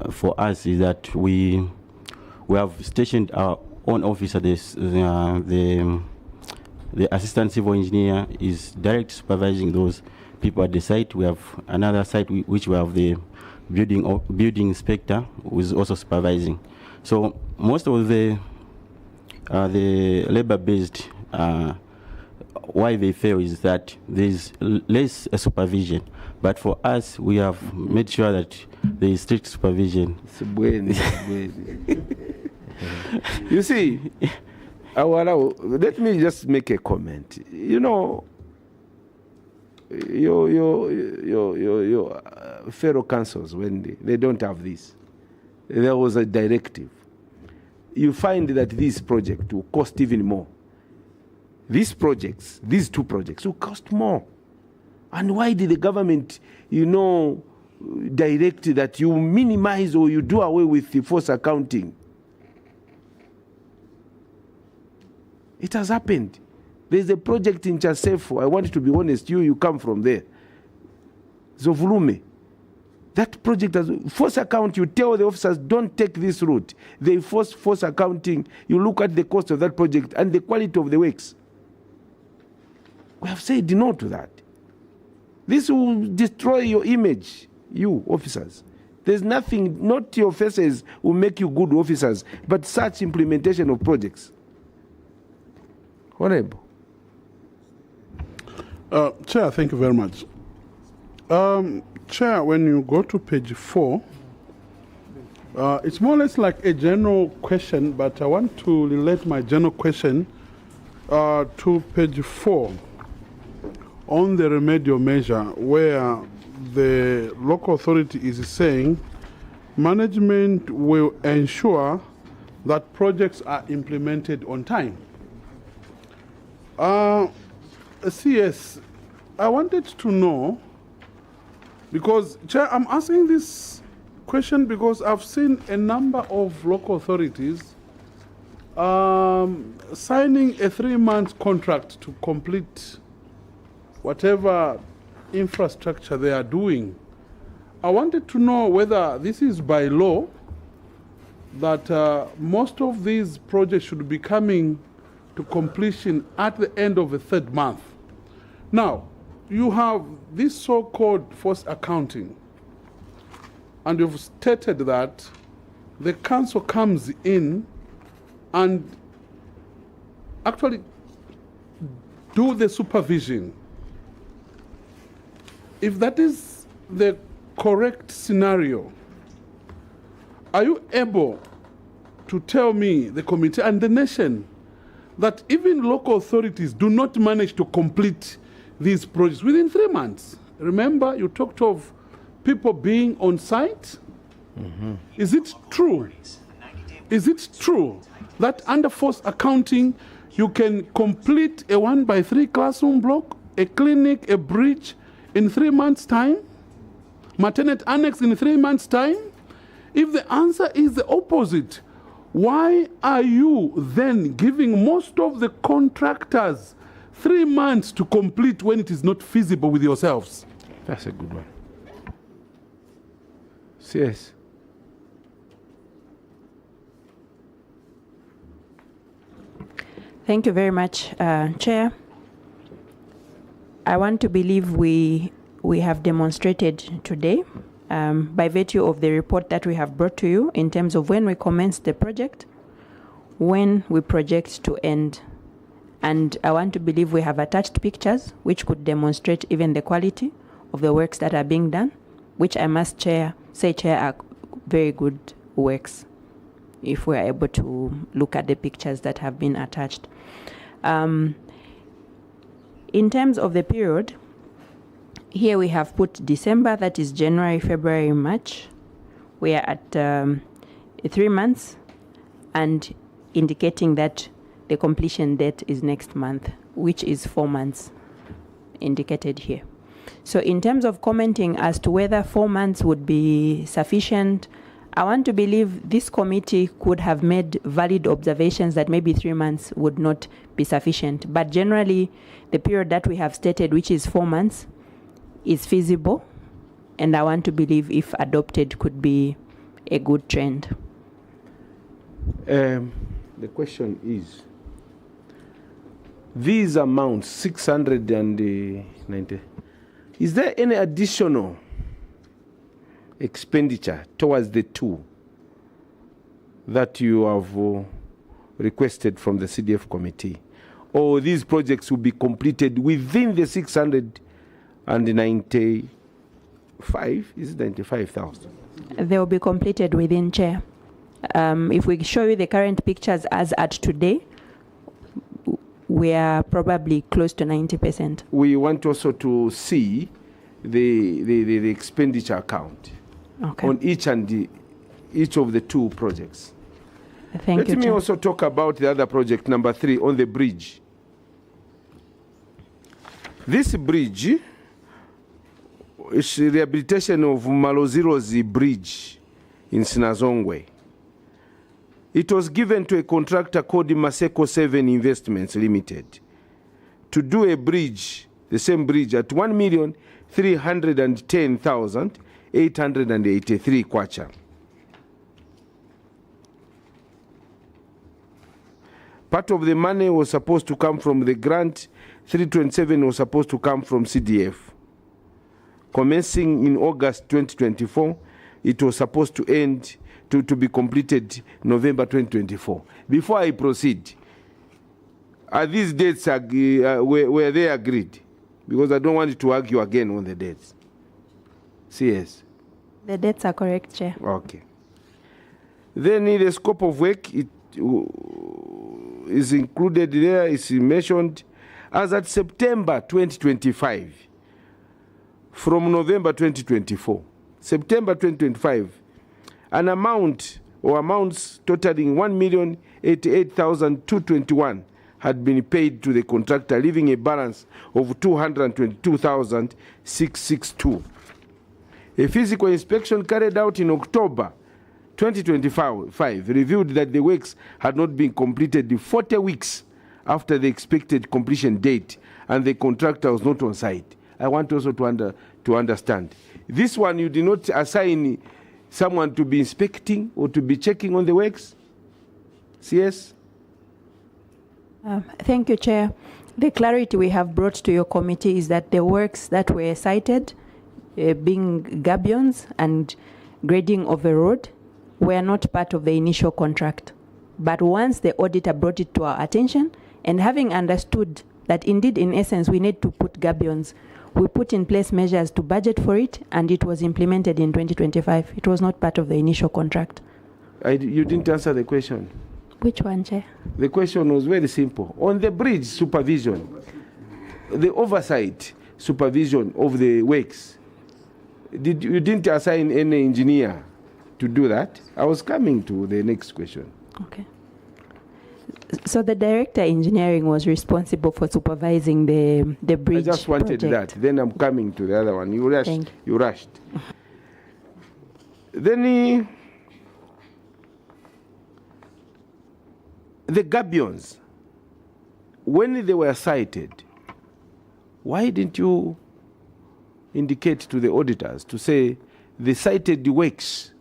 for us is that we have stationed our own officer. The assistant civil engineer is direct supervising those people at the site. We have another site which we have the building inspector who is also supervising. So most of the labor-based, why they fail is that there is less supervision. But for us, we have made sure that there is strict supervision. You see, let me just make a comment. You know, your fellow councils, when they don't have this, there was a directive. You find that this project will cost even more. These projects, these two projects, will cost more. And why did the government, direct that you minimize or you do away with the force accounting? It has happened. There's a project in Chasefo. I want to be honest, you come from there. Zovulume. That project has force account. You tell the officers, don't take this route. They force accounting. You look at the cost of that project and the quality of the works. We have said no to that. This will destroy your image, you officers. There's nothing, not your faces will make you good officers, but such implementation of projects. Honorable. Chair, thank you very much. Chair, when you go to page 4, it's more or less like a general question, but I want to relate my general question to page 4 on the remedial measure, where the local authority is saying management will ensure that projects are implemented on time. CS, I wanted to know Because, Chair, I'm asking this question because I've seen a number of local authorities signing a 3-month contract to complete whatever infrastructure they are doing. I wanted to know whether this is by law that most of these projects should be coming to completion at the end of the 3rd month. Now, you have this so-called forced accounting, and you've stated that the council comes in and actually do the supervision. If that is the correct scenario, are you able to tell me, the committee and the nation, that even local authorities do not manage to complete these projects within 3 months? Remember, you talked of people being on site. Is it true? Is it true that under forced accounting, you can complete a 1x3 classroom block, a clinic, a bridge in 3 months' time? Maternity annex in 3 months' time? If the answer is the opposite, why are you then giving most of the contractors 3 months to complete when it is not feasible with yourselves? That's a good one. Yes. Thank you very much, Chair. I want to believe we have demonstrated today, by virtue of the report that we have brought to you, in terms of when we commenced the project, when we project to end. And I want to believe we have attached pictures which could demonstrate even the quality of the works that are being done, which I must say, Chair, are very good works, if we're able to look at the pictures that have been attached. In terms of the period, here we have put December, that is January, February, March. We are at 3 months, and indicating that the completion date is next month, which is 4 months indicated here. So in terms of commenting as to whether 4 months would be sufficient, I want to believe this committee could have made valid observations that maybe 3 months would not be sufficient. But generally, the period that we have stated, which is 4 months, is feasible, and I want to believe, if adopted, could be a good trend. The question is, these amounts, 690, is there any additional expenditure towards the two that you have requested from the CDF committee? Or these projects will be completed within the 695, is it 95,000? They will be completed within, Chair. If we show you the current pictures as at today, we are probably close to 90%. We want also to see the expenditure account on each of the two projects. Thank you, Let me Chair. also talk about the other project, number 3, on the bridge. This bridge is rehabilitation of Malozirozi Bridge in SINAZONGWE. It was given to a contractor called Maseko 7 Investments Limited to do a bridge, the same bridge, at 1,310,883 kwacha. Part of the money was supposed to come from the grant, 327 was supposed to come from CDF. Commencing in August 2024, it was supposed to end, to be completed November 2024. Before I proceed, are these dates, were they agreed? Because I don't want you to argue again on the dates. CS. The dates are correct, Chair. Okay. Then in the scope of work, it is included there, is mentioned as at September 2025, from November 2024. September 2025, an amount or amounts totaling 1,088,221 had been paid to the contractor, leaving a balance of 222,662. A physical inspection carried out in October 2025 revealed that the works had not been completed 40 weeks after the expected completion date, and the contractor was not on site. I want also to understand. This one, you did not assign someone to be inspecting or to be checking on the works? CS? Thank you, Chair. The clarity we have brought to your committee is that the works that were cited, being gabions and grading of a road, were not part of the initial contract. But once the auditor brought it to our attention, and having understood that indeed, in essence, we need to put gabions, we put in place measures to budget for it, and it was implemented in 2025. It was not part of the initial contract. You didn't answer the question. Which one, Chair? The question was very simple. On the bridge supervision, the oversight supervision of the works, you didn't assign any engineer to do that? I was coming to the next question. Okay. So the director engineering was responsible for supervising the bridge I just wanted project. that. Then I'm coming to the other one. You rushed. Then the gabions, when they were cited, why didn't you indicate to the auditors to say the cited works,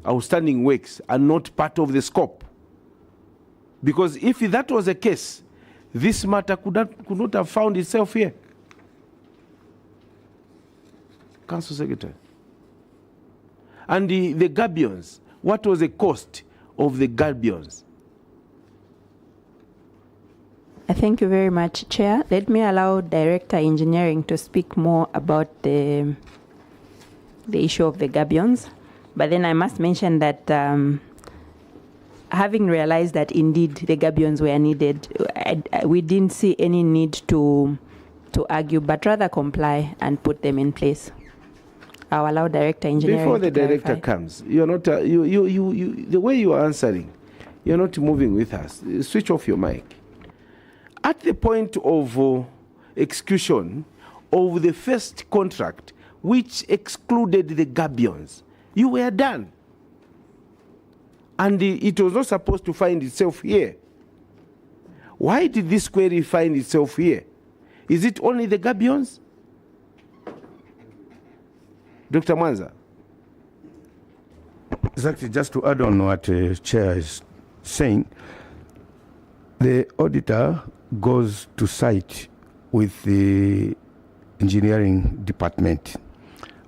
outstanding works, are not part of the scope? Because if that was the case, this matter could not have found itself here. Council Secretary. And the gabions, what was the cost of the gabions? Thank you very much, Chair. Let me allow Director Engineering to speak more about the issue of the gabions. But then I must mention that having realized that indeed the gabions were needed, we didn't see any need to argue, but rather comply and put them in place. I'll allow Director Engineering Before the to director clarify. comes, you're not the way you are answering, you're not moving with us. Switch off your mic. At the point of execution of the first contract, which excluded the gabions, you were done. And it was not supposed to find itself here. Why did this query find itself here? Is it only the gabions? Dr. Mwanza. Exactly, just to add on what Chair is saying, the auditor goes to site with the engineering department,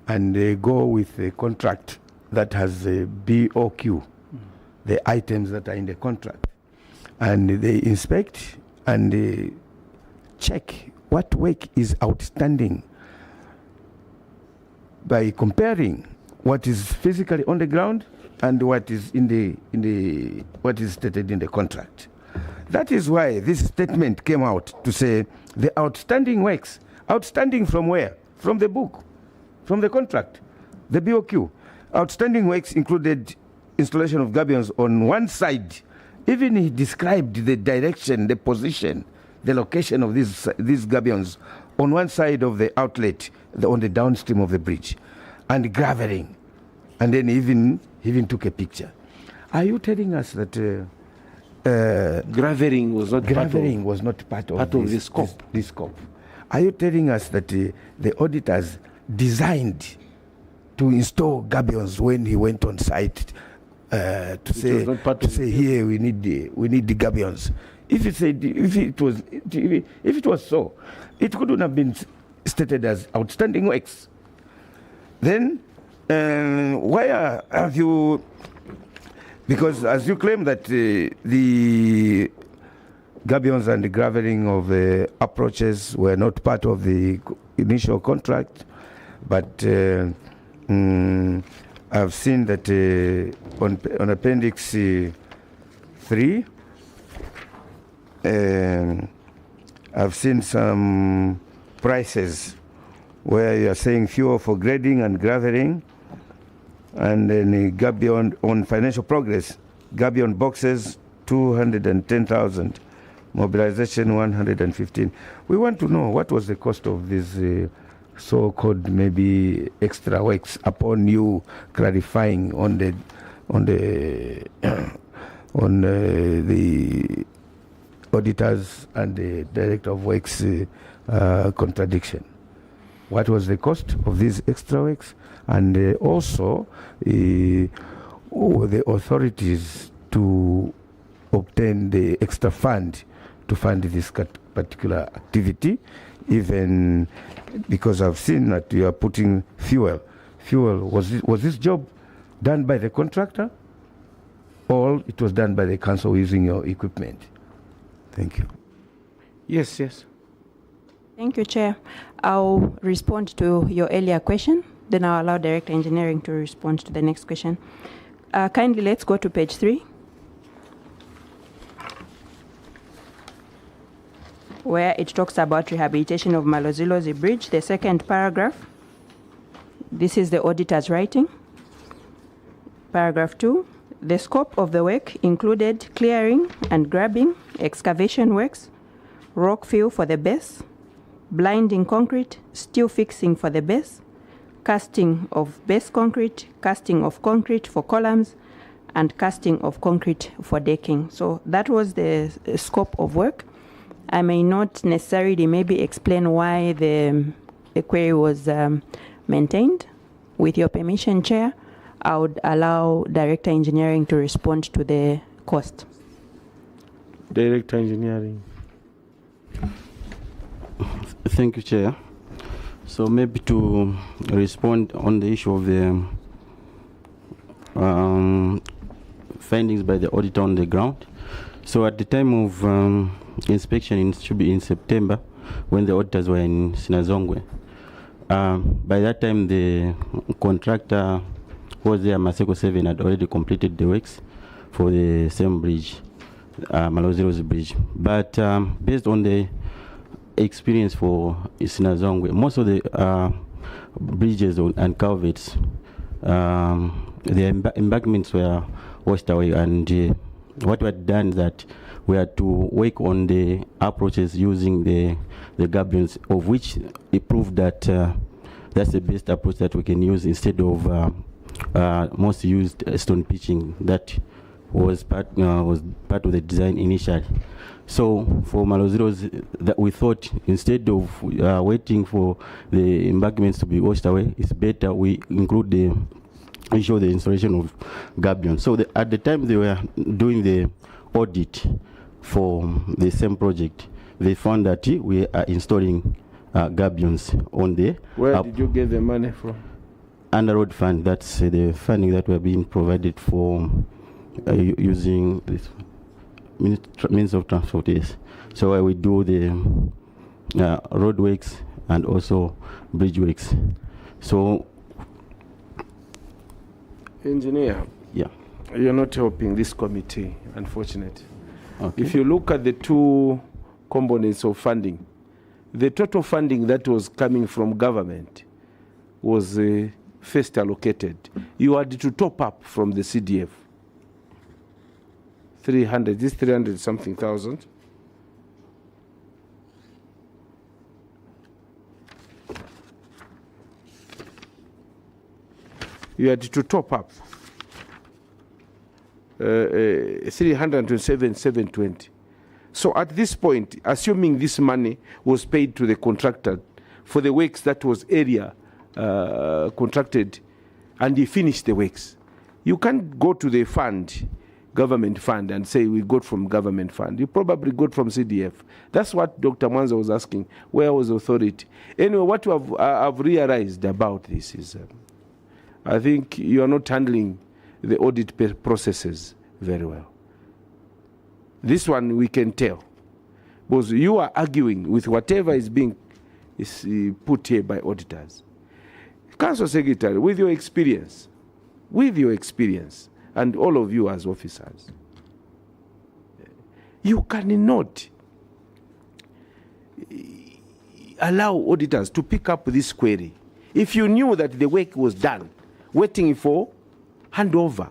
and they go with a contract that has a BOQ, the items that are in the contract, and they inspect and they check what work is outstanding by comparing what is physically on the ground and what is what is stated in the contract. That is why this statement came out to say the outstanding works. Outstanding from where? From the book, from the contract, the BOQ. Outstanding works included installation of gabions on one side. Even he described the direction, the position, the location of these gabions on one side of the outlet, on the downstream of the bridge, and graveling. And then even took a picture. Are you telling us that graveling was not part of the scope? This scope. Are you telling us that the auditors designed to install gabions when he went on site to say here we need the gabions? If it was so, it couldn't have been stated as outstanding works. Then why have you? Because as you claim that the gabions and the graveling of the approaches were not part of the initial contract, but I've seen that on Appendix 3, I've seen some prices where you are saying fuel for grading and graveling, and then a gabion on financial progress, gabion boxes 210,000, mobilization 115. We want to know what was the cost of these so-called maybe extra works upon you clarifying on the auditors and the director of works contradiction? What was the cost of these extra works, and also the authorities to obtain the extra fund to fund this particular activity, even because I've seen that you are putting fuel. Was this job done by the contractor, or it was done by the council using your equipment? Thank you. Yes. Thank you, Chair. I'll respond to your earlier question, then I'll allow Director Engineering to respond to the next question. Kindly, let's go to page 3, where it talks about rehabilitation of Malozilozi Bridge, the second paragraph. This is the auditor's writing. Paragraph 2, the scope of the work included clearing and grubbing, excavation works, rock fill for the base, blinding concrete, steel fixing for the base, casting of base concrete, casting of concrete for columns, and casting of concrete for decking. So that was the scope of work. I may not necessarily maybe explain why the query was maintained. With your permission, Chair, I would allow Director Engineering to respond to the cost. Director Engineering. Thank you, Chair. So maybe to respond on the issue of the findings by the auditor on the ground. So at the time of inspection, it should be in September, when the auditors were in SINAZONGWE. By that time, the contractor who was there, Maseko 7, had already completed the works for the same bridge, Malozilozi Bridge. But based on the experience for SINAZONGWE, most of the bridges and culverts, the embankments were washed away, and what we had done is that we had to work on the approaches using the gabions, of which it proved that that's the best approach that we can use instead of most used stone pitching that was part of the design initially. So for Malozilozi, that we thought instead of waiting for the embankments to be washed away, it's better we include the issue of the installation of gabions. So at the time they were doing the audit for the same project, they found that we are installing gabions on the. Where did you get the money from? Under road fund. That's the funding that we're being provided for using this means of transport. Yes. So we do the road works and also bridge works. So. Engineer. Yeah. You're not helping this committee, unfortunately. Okay. If you look at the two components of funding, the total funding that was coming from government was first allocated. You had to top up from the CDF. 300 something thousand. You had to top up 327,720. So at this point, assuming this money was paid to the contractor for the works that was area contracted, and he finished the works, you can't go to the fund, government fund, and say we got from government fund. You probably got from CDF. That's what Dr. Mwanza was asking. Where was authority? Anyway, what I've realized about this is I think you are not handling the audit processes very well. This one we can tell, because you are arguing with whatever is being put here by auditors. Council Secretary, with your experience, and all of you as officers, you cannot allow auditors to pick up this query if you knew that the work was done, waiting for handover.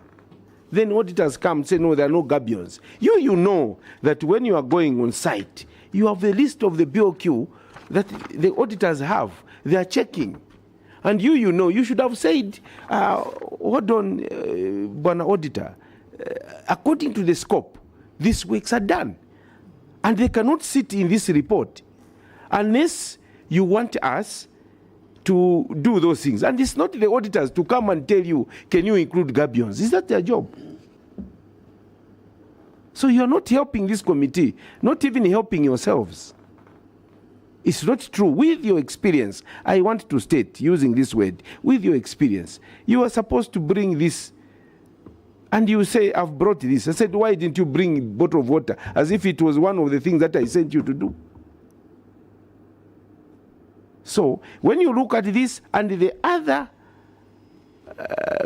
Then auditors come and say, no, there are no gabions. You know that when you are going on site, you have a list of the BOQ that the auditors have. They are checking. And you know, you should have said, hold on, Bwana Auditor, according to the scope, these works are done. And they cannot sit in this report unless you want us to do those things. And it's not the auditors to come and tell you, can you include gabions? Is that their job? So you're not helping this committee, not even helping yourselves. It's not true. With your experience, I want to state, using this word, with your experience, you are supposed to bring this, and you say, I've brought this. I said, why didn't you bring a bottle of water? As if it was one of the things that I sent you to do. So when you look at this and the other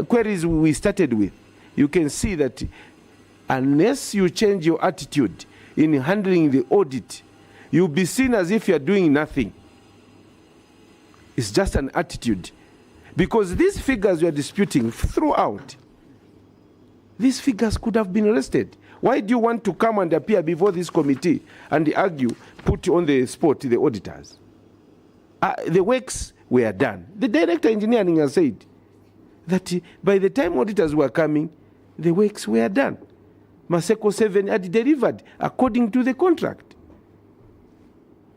queries we started with, you can see that unless you change your attitude in handling the audit, you'll be seen as if you're doing nothing. It's just an attitude. Because these figures you are disputing throughout, these figures could have been arrested. Why do you want to come and appear before this committee and argue, put on the spot the auditors? The works were done. The director engineering has said that by the time auditors were coming, the works were done. Maseko 7 had delivered according to the contract.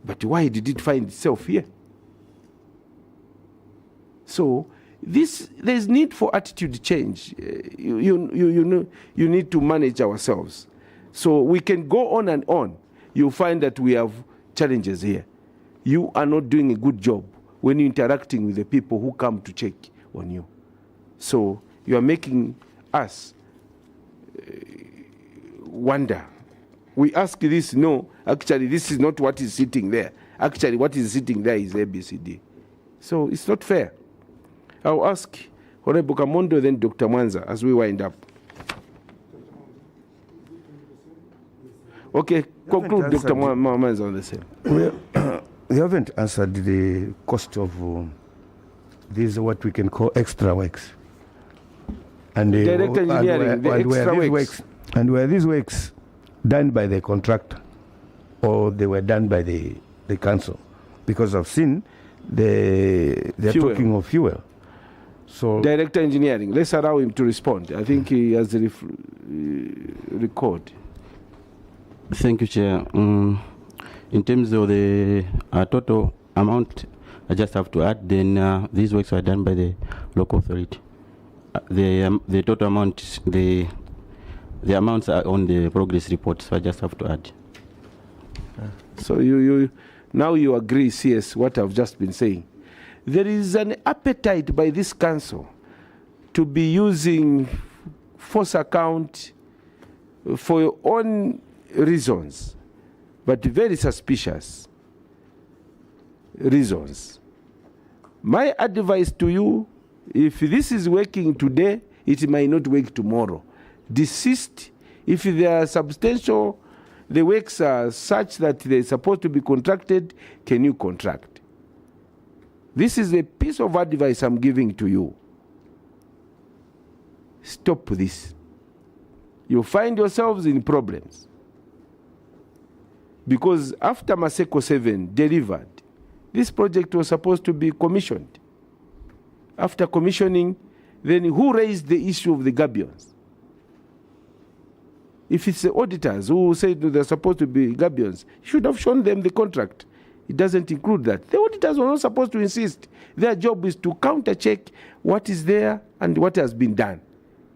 But why did it find itself here? So there's need for attitude change. You need to manage ourselves. So we can go on and on. You'll find that we have challenges here. You are not doing a good job when you're interacting with the people who come to check on you. So you are making us wonder. We ask this, no, actually this is not what is sitting there. Actually what is sitting there is ABCD. So it's not fair. I'll ask Honorable Kamondo, then Dr. Mwanza as we wind up. Okay, conclude Dr. Mwanza on the same. You haven't answered the cost of these, what we can call extra works. And direct engineering, the extra works. And were these works done by the contractor or they were done by the council? Because I've seen they're talking of fuel. So Director engineering, let's allow him to respond. I think he has the record. Thank you, Chair. In terms of the total amount, I just have to add, then these works were done by the local authority. The total amount, the amounts are on the progress report, so I just have to add. So you now you agree, CS, what I've just been saying. There is an appetite by this council to be using force account for your own reasons, but very suspicious reasons. My advice to you, if this is working today, it might not work tomorrow. Desist. If there are substantial, the works are such that they're supposed to be contracted, can you contract? This is a piece of advice I'm giving to you. Stop this. You find yourselves in problems. Because after Maseko 7 delivered, this project was supposed to be commissioned. After commissioning, then who raised the issue of the gabions? If it's the auditors who said they're supposed to be gabions, you should have shown them the contract. It doesn't include that. The auditors were not supposed to insist. Their job is to counter-check what is there and what has been done.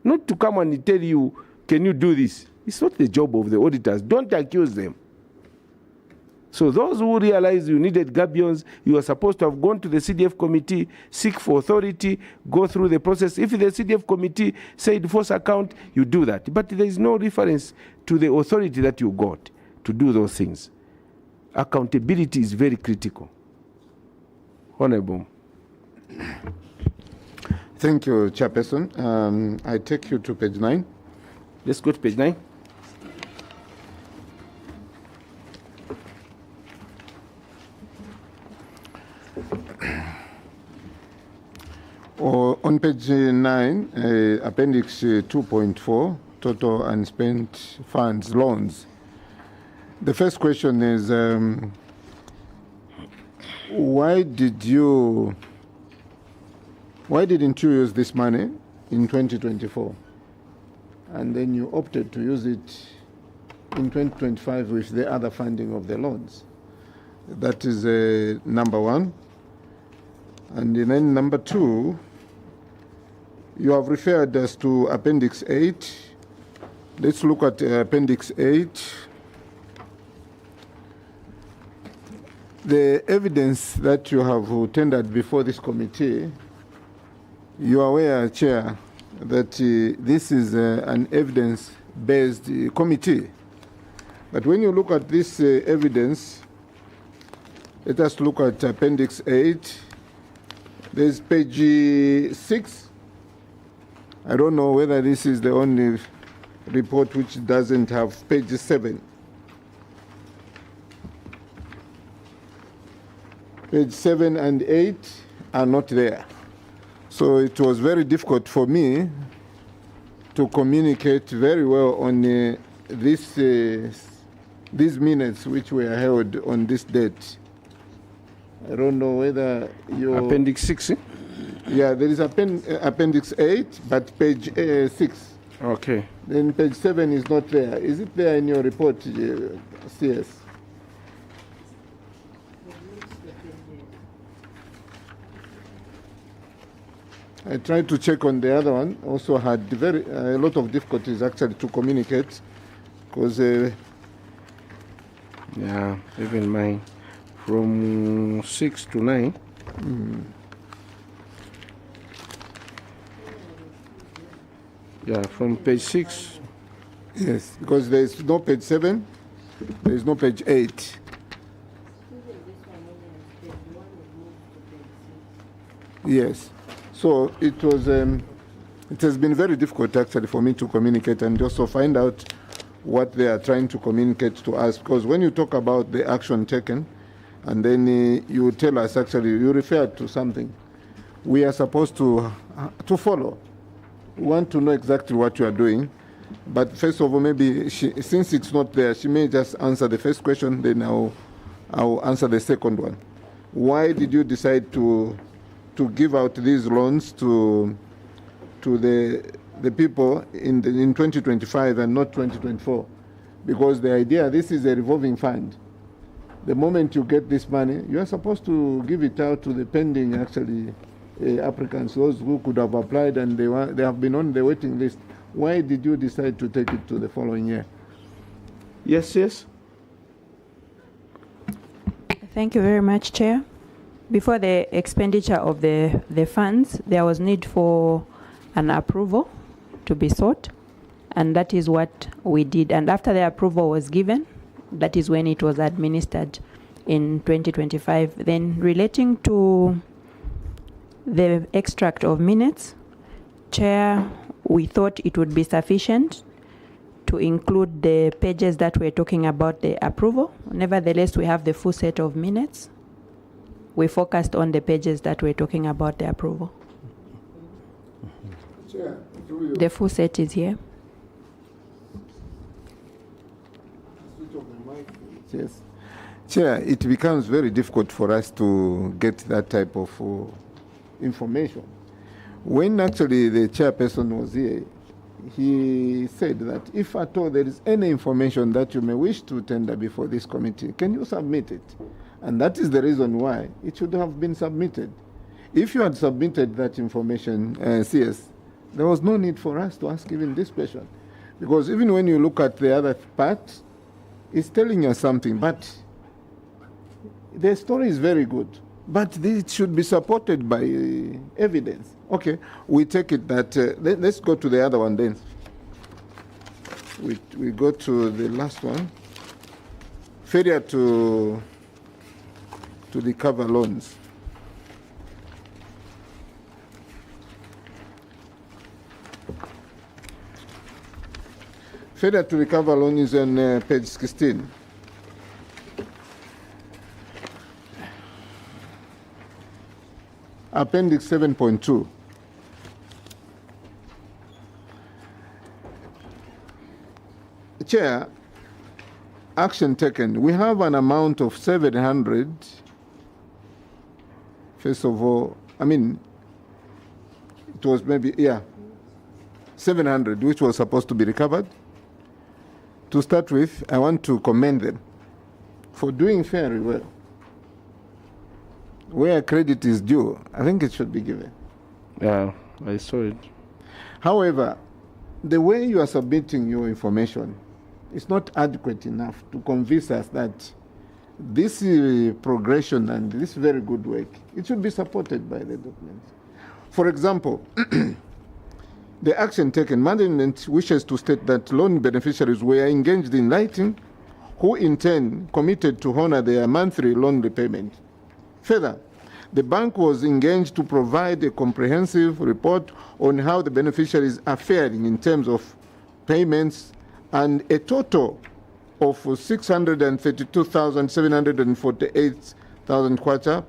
Not to come and tell you, can you do this? It's not the job of the auditors. Don't accuse them. So those who realize you needed gabions, you are supposed to have gone to the CDF committee, seek for authority, go through the process. If the CDF committee said force account, you do that. But there is no reference to the authority that you got to do those things. Accountability is very critical. Honorable. Thank you, Chairperson. I take you to page 9. Let's go to page 9. On page 9, Appendix 2.4, total unspent funds, loans. The first question is, why didn't you use this money in 2024? And then you opted to use it in 2025 with the other funding of the loans. That is number one. And then number two, you have referred us to Appendix 8. Let's look at Appendix 8. The evidence that you have tendered before this committee, you are aware, Chair, that this is an evidence-based committee. But when you look at this evidence, let us look at Appendix 8. There's page 6. I don't know whether this is the only report which doesn't have page 7. Page 7 and 8 are not there. So it was very difficult for me to communicate very well on these minutes which were held on this date. I don't know whether you... Appendix 6? Yeah, there is Appendix 8, but page 6. Okay. Then page 7 is not there. Is it there in your report, CS? I tried to check on the other one. Also had a lot of difficulties actually to communicate because... yeah, even mine. From 6 to 9. Yeah, from page 6. Yes, because there is no page 7, there is no page 8. Yes, so it was. It has been very difficult actually for me to communicate and also find out what they are trying to communicate to us. Because when you talk about the action taken, and then you tell us actually you refer to something, we are supposed to follow. We want to know exactly what you are doing. But first of all, maybe since it's not there, she may just answer the first question, then I'll answer the second one. Why did you decide to give out these loans to the people in 2025 and not 2024? Because the idea, this is a revolving fund. The moment you get this money, you are supposed to give it out to the pending actually applicants, those who could have applied and they have been on the waiting list. Why did you decide to take it to the following year? Yes, yes. Thank you very much, Chair. Before the expenditure of the funds, there was need for an approval to be sought, and that is what we did. And after the approval was given, that is when it was administered in 2025. Then relating to the extract of minutes, Chair, we thought it would be sufficient to include the pages that we're talking about the approval. Nevertheless, we have the full set of minutes. We focused on the pages that we're talking about the approval. Chair, the full set is here. Yes. Chair, it becomes very difficult for us to get that type of information. When actually the chairperson was here, he said that if at all there is any information that you may wish to tender before this committee, can you submit it? And that is the reason why it should have been submitted. If you had submitted that information, CS, there was no need for us to ask even this question. Because even when you look at the other part, it's telling us something, but the story is very good. But it should be supported by evidence. Okay, we take it that, let's go to the other one then. We go to the last one. Failure to recover loans. Failure to recover loan is on page 16. Appendix 7.2. Chair, action taken. We have an amount of 700 First of all, I mean, it was maybe, 700, which was supposed to be recovered. To start with, I want to commend them for doing very well. Where credit is due, I think it should be given. Yeah, I saw it. However, the way you are submitting your information is not adequate enough to convince us that this progression and this very good work, it should be supported by the documents. For example, the action taken, management wishes to state that loan beneficiaries were engaged in writing, who in turn committed to honor their monthly loan repayment. Further, the bank was engaged to provide a comprehensive report on how the beneficiaries are faring in terms of payments, and a total of 632,748,000 kwacha,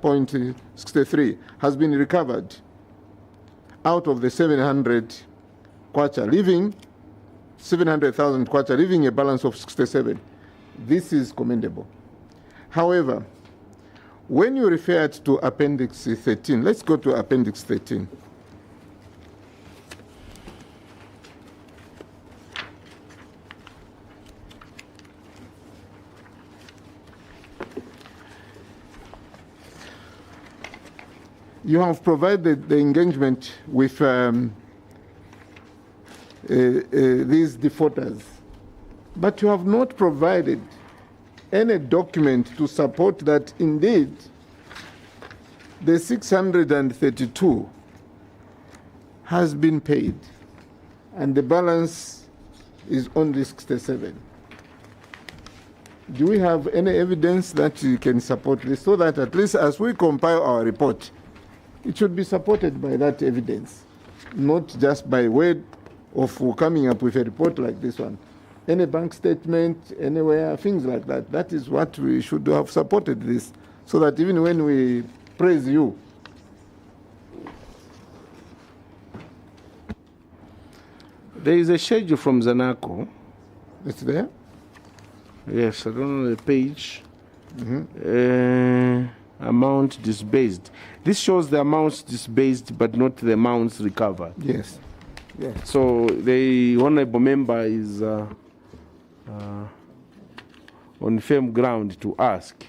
has been recovered out of the 700 kwacha, leaving 700,000 kwacha, leaving a balance of 67. This is commendable. However, when you referred to Appendix 13, let's go to Appendix 13. You have provided the engagement with these defaulters, but you have not provided any document to support that indeed the 632 has been paid and the balance is only 67. Do we have any evidence that you can support this, so that at least as we compile our report, it should be supported by that evidence, not just by word of coming up with a report like this one? Any bank statement, anywhere, things like that. That is what we should have supported this, so that even when we praise you, there is a schedule from Zanaco. It's there? Yes, I don't know the page. Amount disbursed. This shows the amounts disbursed, but not the amounts recovered. Yes. Yes. So the honorable member is on firm ground to ask.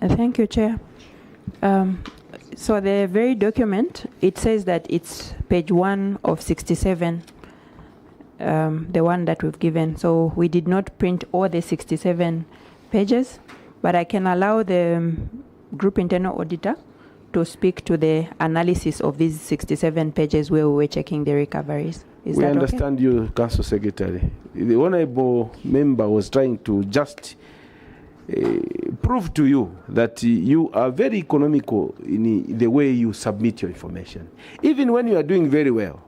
Thank you, Chair. So the very document, it says that it's page 1 of 67, the one that we've given. So we did not print all the 67 pages, but I can allow the group internal auditor to speak to the analysis of these 67 pages where we were checking the recoveries. Is We that understand you, Council Secretary. The honorable member was trying to just prove to you that you are very economical in the way you submit your information, even when you are doing very well.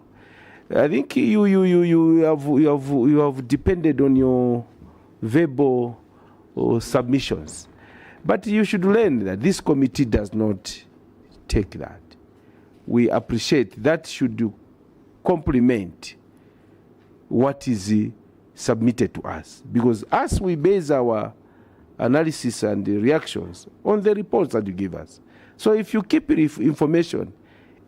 I think you have depended on your verbal submissions, but you should learn that this committee does not take that. We appreciate that should complement what is submitted to us, because as we base our analysis and the reactions on the reports that you give us. So if you keep information,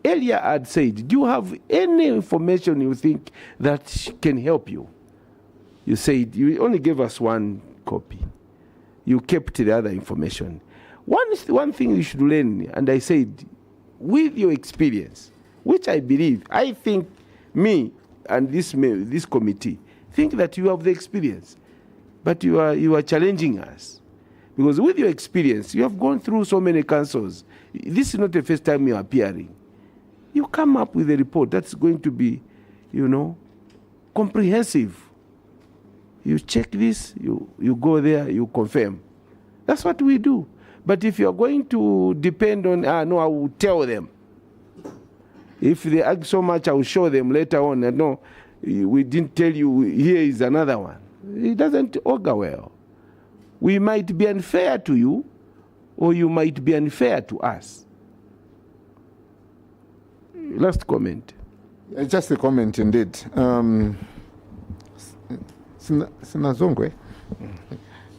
earlier I'd said, do you have any information you think that can help you? You said you only gave us one copy. You kept the other information. One thing you should learn, and I said, with your experience, which I believe, I think me and this committee think that you have the experience, but you are challenging us. Because with your experience, you have gone through so many councils. This is not the first time you are appearing. You come up with a report that's going to be, comprehensive. You check this, you go there, you confirm. That's what we do. But if you're going to depend on, no, I will tell them. If they argue so much, I will show them later on. No, we didn't tell you, here is another one. It doesn't augur well. We might be unfair to you, or you might be unfair to us. Last comment. Just a comment indeed. SINAZONGWE,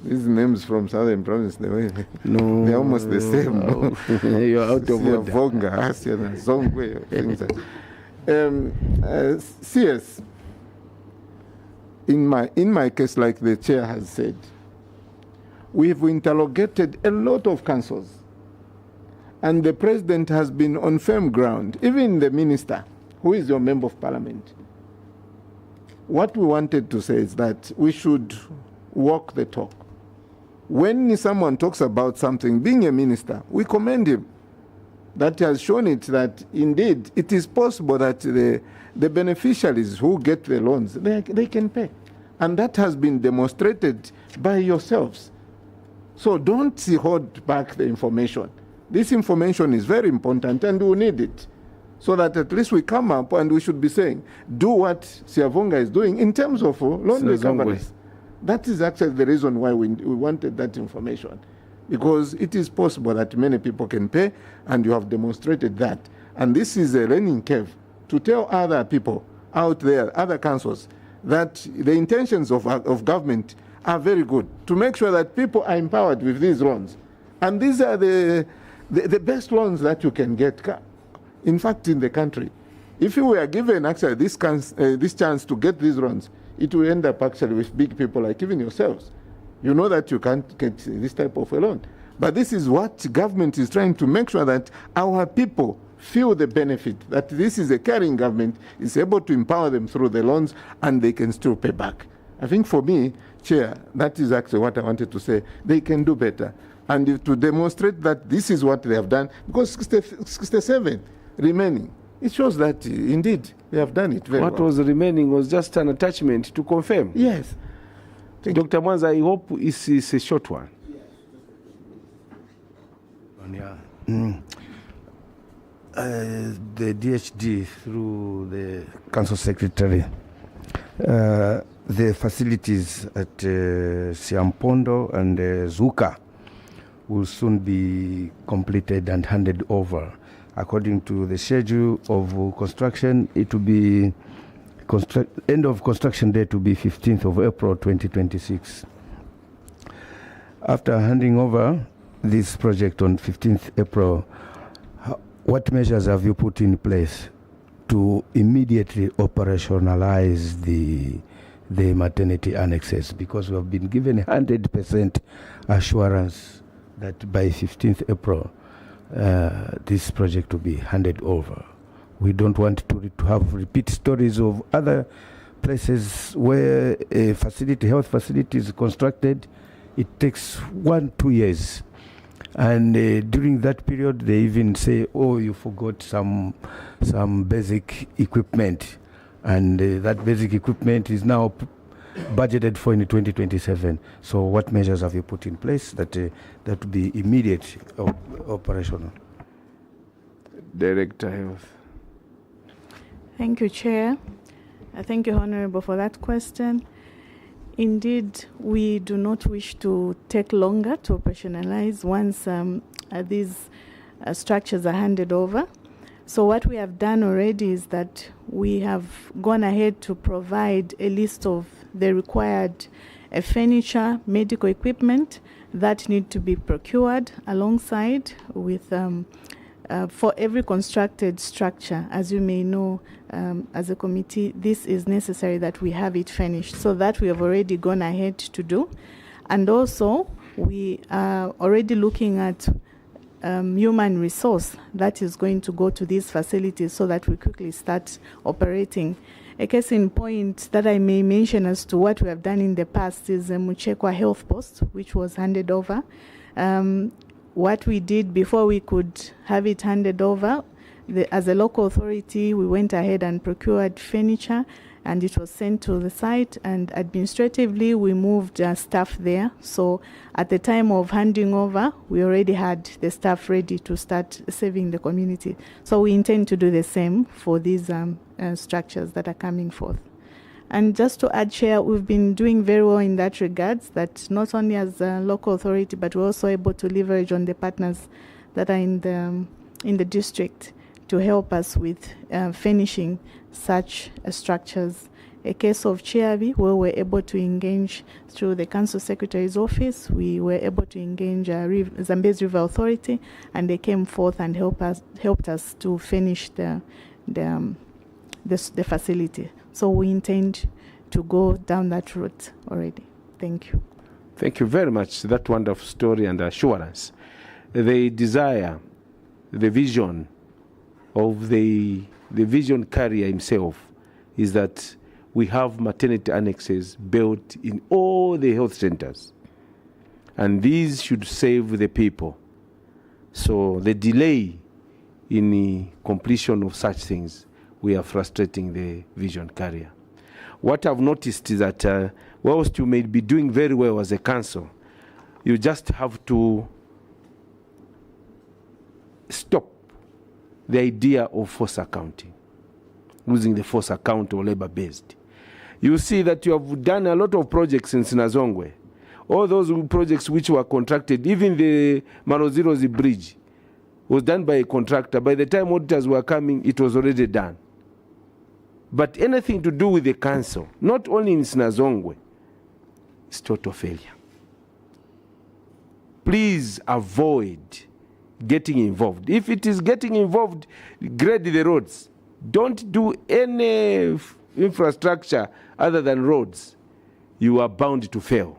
These names from Southern Province, No, they're almost the same. No? You're out of order. Vonga, SINAZONGWE, things like CS, in my case, like the chair has said, we've interrogated a lot of councils, and the president has been on firm ground, even the minister, who is your member of parliament. What we wanted to say is that we should walk the talk. When someone talks about something, being a minister, we commend him. That has shown it that indeed it is possible that the beneficiaries who get the loans, they can pay. And that has been demonstrated by yourselves. So don't hold back the information. This information is very important and we need it. So that at least we come up and we should be saying, do what Siavonga is doing in terms of loan recovery. That is actually the reason why we wanted that information. Because it is possible that many people can pay, and you have demonstrated that. And this is a learning curve to tell other people out there, other councils, that the intentions of government are very good, to make sure that people are empowered with these loans. And these are the best loans that you can get, in fact, in the country. If you were given actually this chance to get these loans, it will end up actually with big people like even yourselves. You know that you can't get this type of a loan. But this is what government is trying to make sure that our people feel the benefit, that this is a caring government, is able to empower them through the loans and they can still pay back. I think for me, Chair, that is actually what I wanted to say. They can do better. And to demonstrate that this is what they have done, because 67 remaining, it shows that indeed they have done it very well. What was remaining was just an attachment to confirm. Yes. Dr. Mwanza, I hope it's a short one. Yeah. The DHD, through the Council Secretary, the facilities at Siampondo and Zuka will soon be completed and handed over. According to the schedule of construction, it will be end of construction date will be 15th of April 2026. After handing over this project on 15th April, what measures have you put in place to immediately operationalize the maternity annexes? Because we have been given 100% assurance that by 15th April, this project will be handed over. We don't want to have repeat stories of other places where a facility, health facility is constructed. It takes 1-2 years. And during that period, they even say, oh, you forgot some basic equipment. And that basic equipment is now budgeted for in 2027. So what measures have you put in place that will be immediate operational? Director Health. Thank you, Chair. Thank you, Honorable, for that question. Indeed, we do not wish to take longer to operationalize once these structures are handed over. So what we have done already is that we have gone ahead to provide a list of the required furniture, medical equipment that need to be procured alongside with for every constructed structure. As you may know, as a committee, this is necessary that we have it finished. So that we have already gone ahead to do. And also, we are already looking at human resource that is going to go to these facilities so that we quickly start operating. A case in point that I may mention as to what we have done in the past is Muchekwa Health Post, which was handed over. What we did before we could have it handed over, as a local authority, we went ahead and procured furniture, and it was sent to the site, and administratively we moved staff there. So at the time of handing over, we already had the staff ready to start serving the community. So we intend to do the same for these structures that are coming forth. And just to add, Chair, we've been doing very well in that regards, that not only as a local authority, but we're also able to leverage on the partners that are in the district to help us with finishing such structures a case of Chiavi where we were able to engage through the Council Secretary's office. We were able to engage Zambia's River Authority, and they came forth and helped us to finish the facility. So we intend to go down that route already. Thank you. Thank you very much. That wonderful story and assurance. The desire, the vision of the vision carrier himself is that we have maternity annexes built in all the health centers. And these should save the people. So the delay in the completion of such things, we are frustrating the vision carrier. What I've noticed is that whilst you may be doing very well as a council, you just have to stop the idea of force accounting, using the force account or labor-based. You see that you have done a lot of projects in SINAZONGWE. All those projects which were contracted, even the Marozirozi Bridge was done by a contractor. By the time auditors were coming, it was already done. But anything to do with the council, not only in SINAZONGWE, is total failure. Please avoid getting involved. If it is getting involved, grade the roads. Don't do any infrastructure other than roads. You are bound to fail.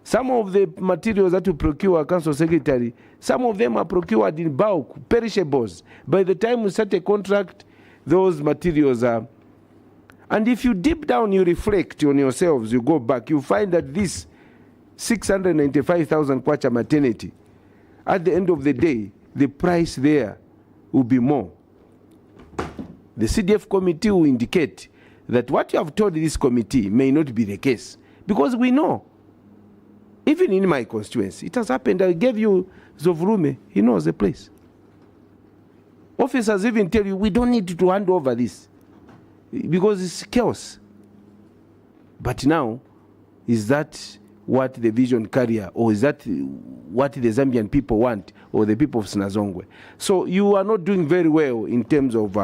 Some of the materials that you procure, Council Secretary, some of them are procured in bulk, perishables. By the time you set a contract, those materials are. And if you deep down, you reflect on yourselves, you go back, you find that this 695,000 kwacha maternity, at the end of the day, the price there will be more. The CDF committee will indicate that what you have told this committee may not be the case. Because we know, even in my constituency, it has happened. I gave you Zovrume, he knows the place. Officers even tell you, we don't need to hand over this because it's chaos. But now, is that what the vision carrier, or is that what the Zambian people want, or the people of SINAZONGWE? So you are not doing very well in terms of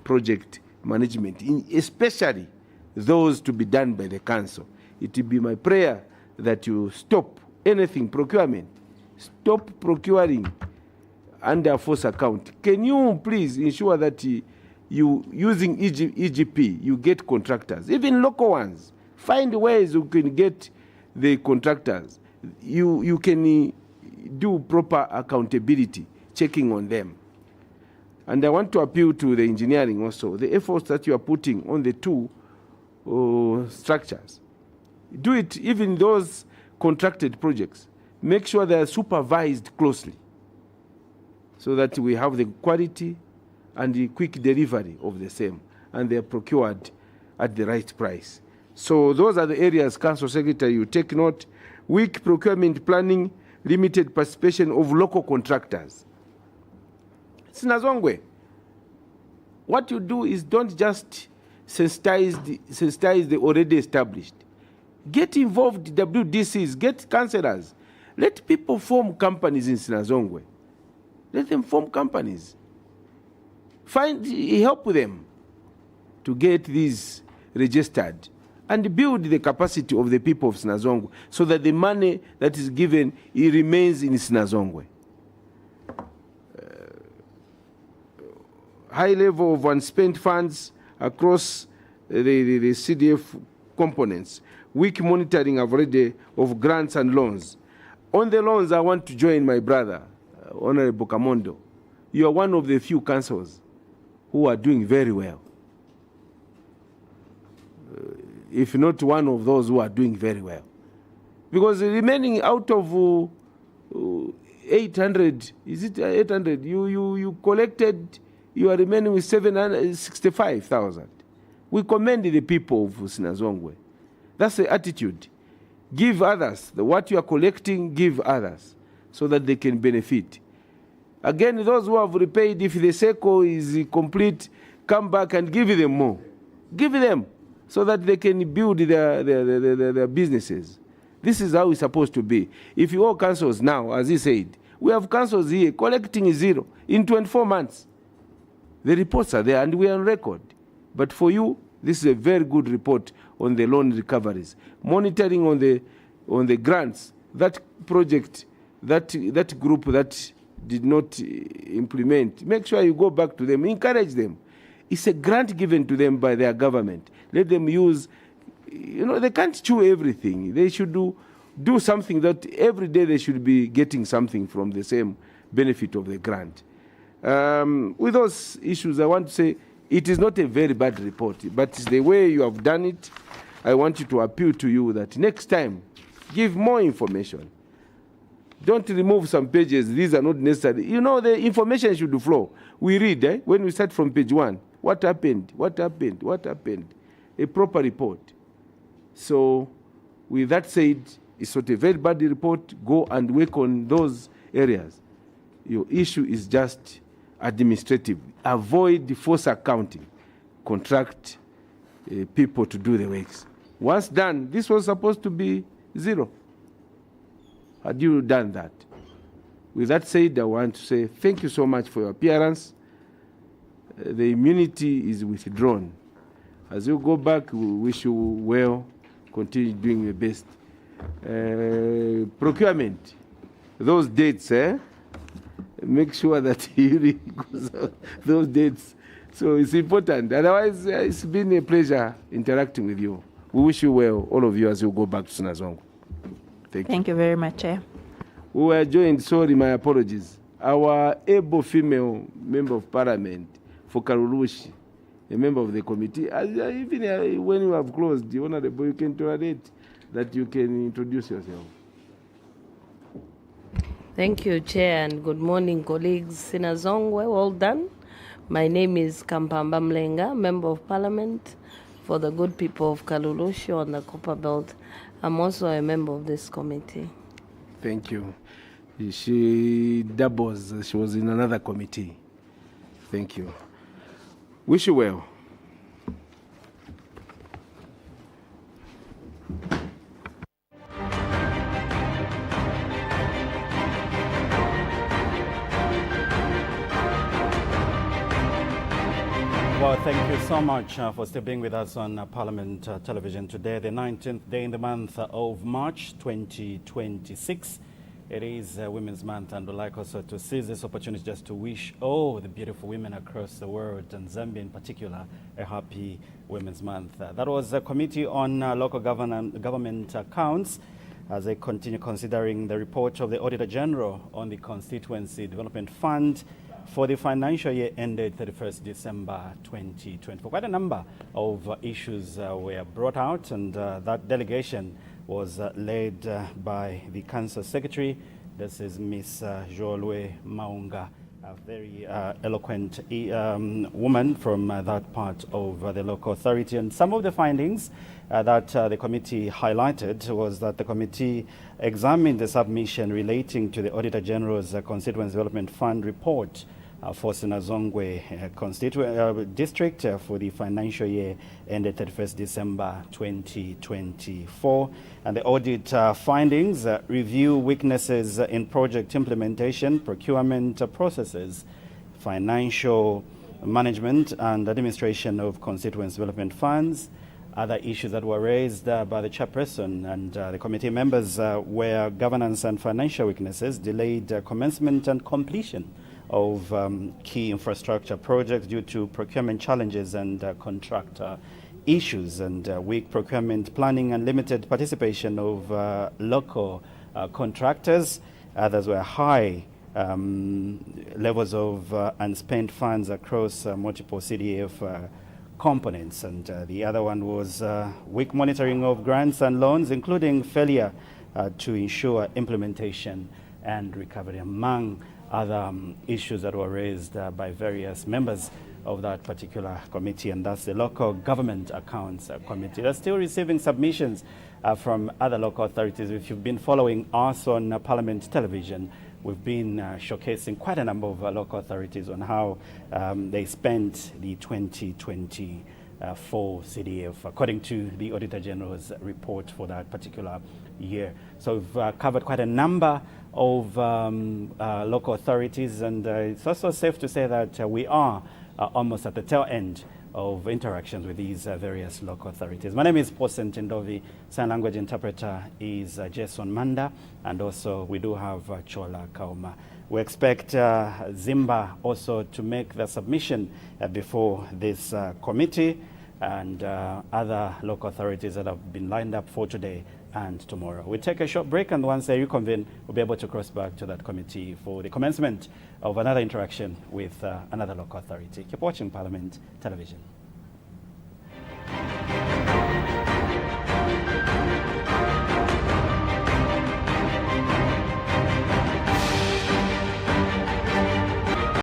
project management, especially those to be done by the council. It will be my prayer that you stop anything procurement, stop procuring under force account. Can you please ensure that you using EGP, you get contractors, even local ones. Find ways you can get the contractors. You can do proper accountability, checking on them. And I want to appeal to the engineering also, the efforts that you are putting on the two structures. Do it even those contracted projects. Make sure they are supervised closely so that we have the quality and the quick delivery of the same, and they are procured at the right price. So those are the areas, Council Secretary, you take note. Weak procurement planning, limited participation of local contractors. SINAZONGWE, what you do is don't just sensitize the already established. Get involved, WDCs, get councillors. Let people form companies in SINAZONGWE. Let them form companies. Help them to get these registered and build the capacity of the people of SINAZONGWE so that the money that is given, it remains in SINAZONGWE. High level of unspent funds across the CDF components. Weak monitoring already of grants and loans. On the loans, I want to join my brother, Honorable Kamondo. You are one of the few councils who are doing very well. If not one of those who are doing very well. Because remaining out of 800, is it 800? You collected, you are remaining with 765,000. We commend the people of SINAZONGWE. That's the attitude. Give others. What you are collecting, give others so that they can benefit. Again, those who have repaid, if the SECO is complete, come back and give them more. Give them so that they can build their businesses. This is how it's supposed to be. If you all councils now, as he said, we have councils here collecting zero in 24 months. The reports are there and we are on record. But for you, This is a very good report on the loan recoveries. Monitoring on the grants, that project, that group that did not implement, make sure you go back to them, encourage them. It's a grant given to them by their government. Let them use, they can't chew everything. They should do something that every day they should be getting something from the same benefit of the grant. With those issues, I want to say it is not a very bad report, but it's the way you have done it. I want you to appeal to you that next time, give more information. Don't remove some pages. These are not necessary. The information should flow. We read, when we start from page 1, what happened, what happened, what happened. A proper report. So, with that said, it's not a very bad report. Go and work on those areas. Your issue is just administrative. Avoid the false accounting. Contract people to do the works. Once done, this was supposed to be 0. Had you done that? With that said, I want to say thank you so much for your appearance. The immunity is withdrawn. As you go back, we wish you well. Continue doing your best. Procurement, those dates, make sure that you read those dates. So it's important. Otherwise, it's been a pleasure interacting with you. We wish you well, all of you, as you go back to Sinazongwe. Thank you very much, Chair. We were joined, sorry, my apologies. Our able female member of parliament for Karulushi, a member of the committee, even when you have closed, the Honorable, you can tolerate that you can introduce yourself. Thank you, Chair, and good morning, colleagues. Sinazongwe, well done. My name is Kampamba Mlenga, Member of Parliament for the good people of Kalulushi on the Copper Belt. I'm also a member of this committee. Thank you. She doubles. She was in another committee. Thank you. Wish you well. Well, thank you so much for still being with us on Parliament Television today, the 19th day in the month of March 2026. It is Women's Month, and we'd like also to seize this opportunity just to wish all the beautiful women across the world, and Zambia in particular, a happy Women's Month. That was a committee on local government accounts as they continue considering the report of the Auditor General on the Constituency Development Fund for the financial year ended 31st December 2024. Quite a number of issues were brought out, and that delegation was led by the Council Secretary. This is Ms. Jolwe Maunga, a very eloquent woman from that part of the local authority. And some of the findings that the committee highlighted was that the committee examined the submission relating to the Auditor General's Constituency Development Fund report for Sinazongwe district for the financial year ended 31st December 2024. And the audit findings review weaknesses in project implementation, procurement processes, financial management and administration of constituency development funds. Other issues that were raised by the chairperson and the committee members were governance and financial weaknesses, delayed commencement and completion of key infrastructure projects due to procurement challenges and contractor issues, and weak procurement planning and limited participation of local contractors. Others were high levels of unspent funds across multiple CDF components, and the other one was weak monitoring of grants and loans, including failure to ensure implementation and recovery, among other issues that were raised by various members of that particular committee, and that's the Local Government Accounts Committee. They're still receiving submissions from other local authorities. If you've been following us on Parliament Television, we've been showcasing quite a number of local authorities on how they spent the 2024 CDF, according to the Auditor General's report for that particular year. So we've covered quite a number of local authorities, and it's also safe to say that we are almost at the tail end of interactions with these various local authorities. My name is Posen Tindovi. Sign language interpreter is Jason Manda, and also we do have Chola Kauma. We expect Zimba also to make the submission before this committee and other local authorities that have been lined up for today and tomorrow. We take a short break, and once they reconvene, we'll be able to cross back to that committee for the commencement of another interaction with another local authority. Keep watching Parliament Television.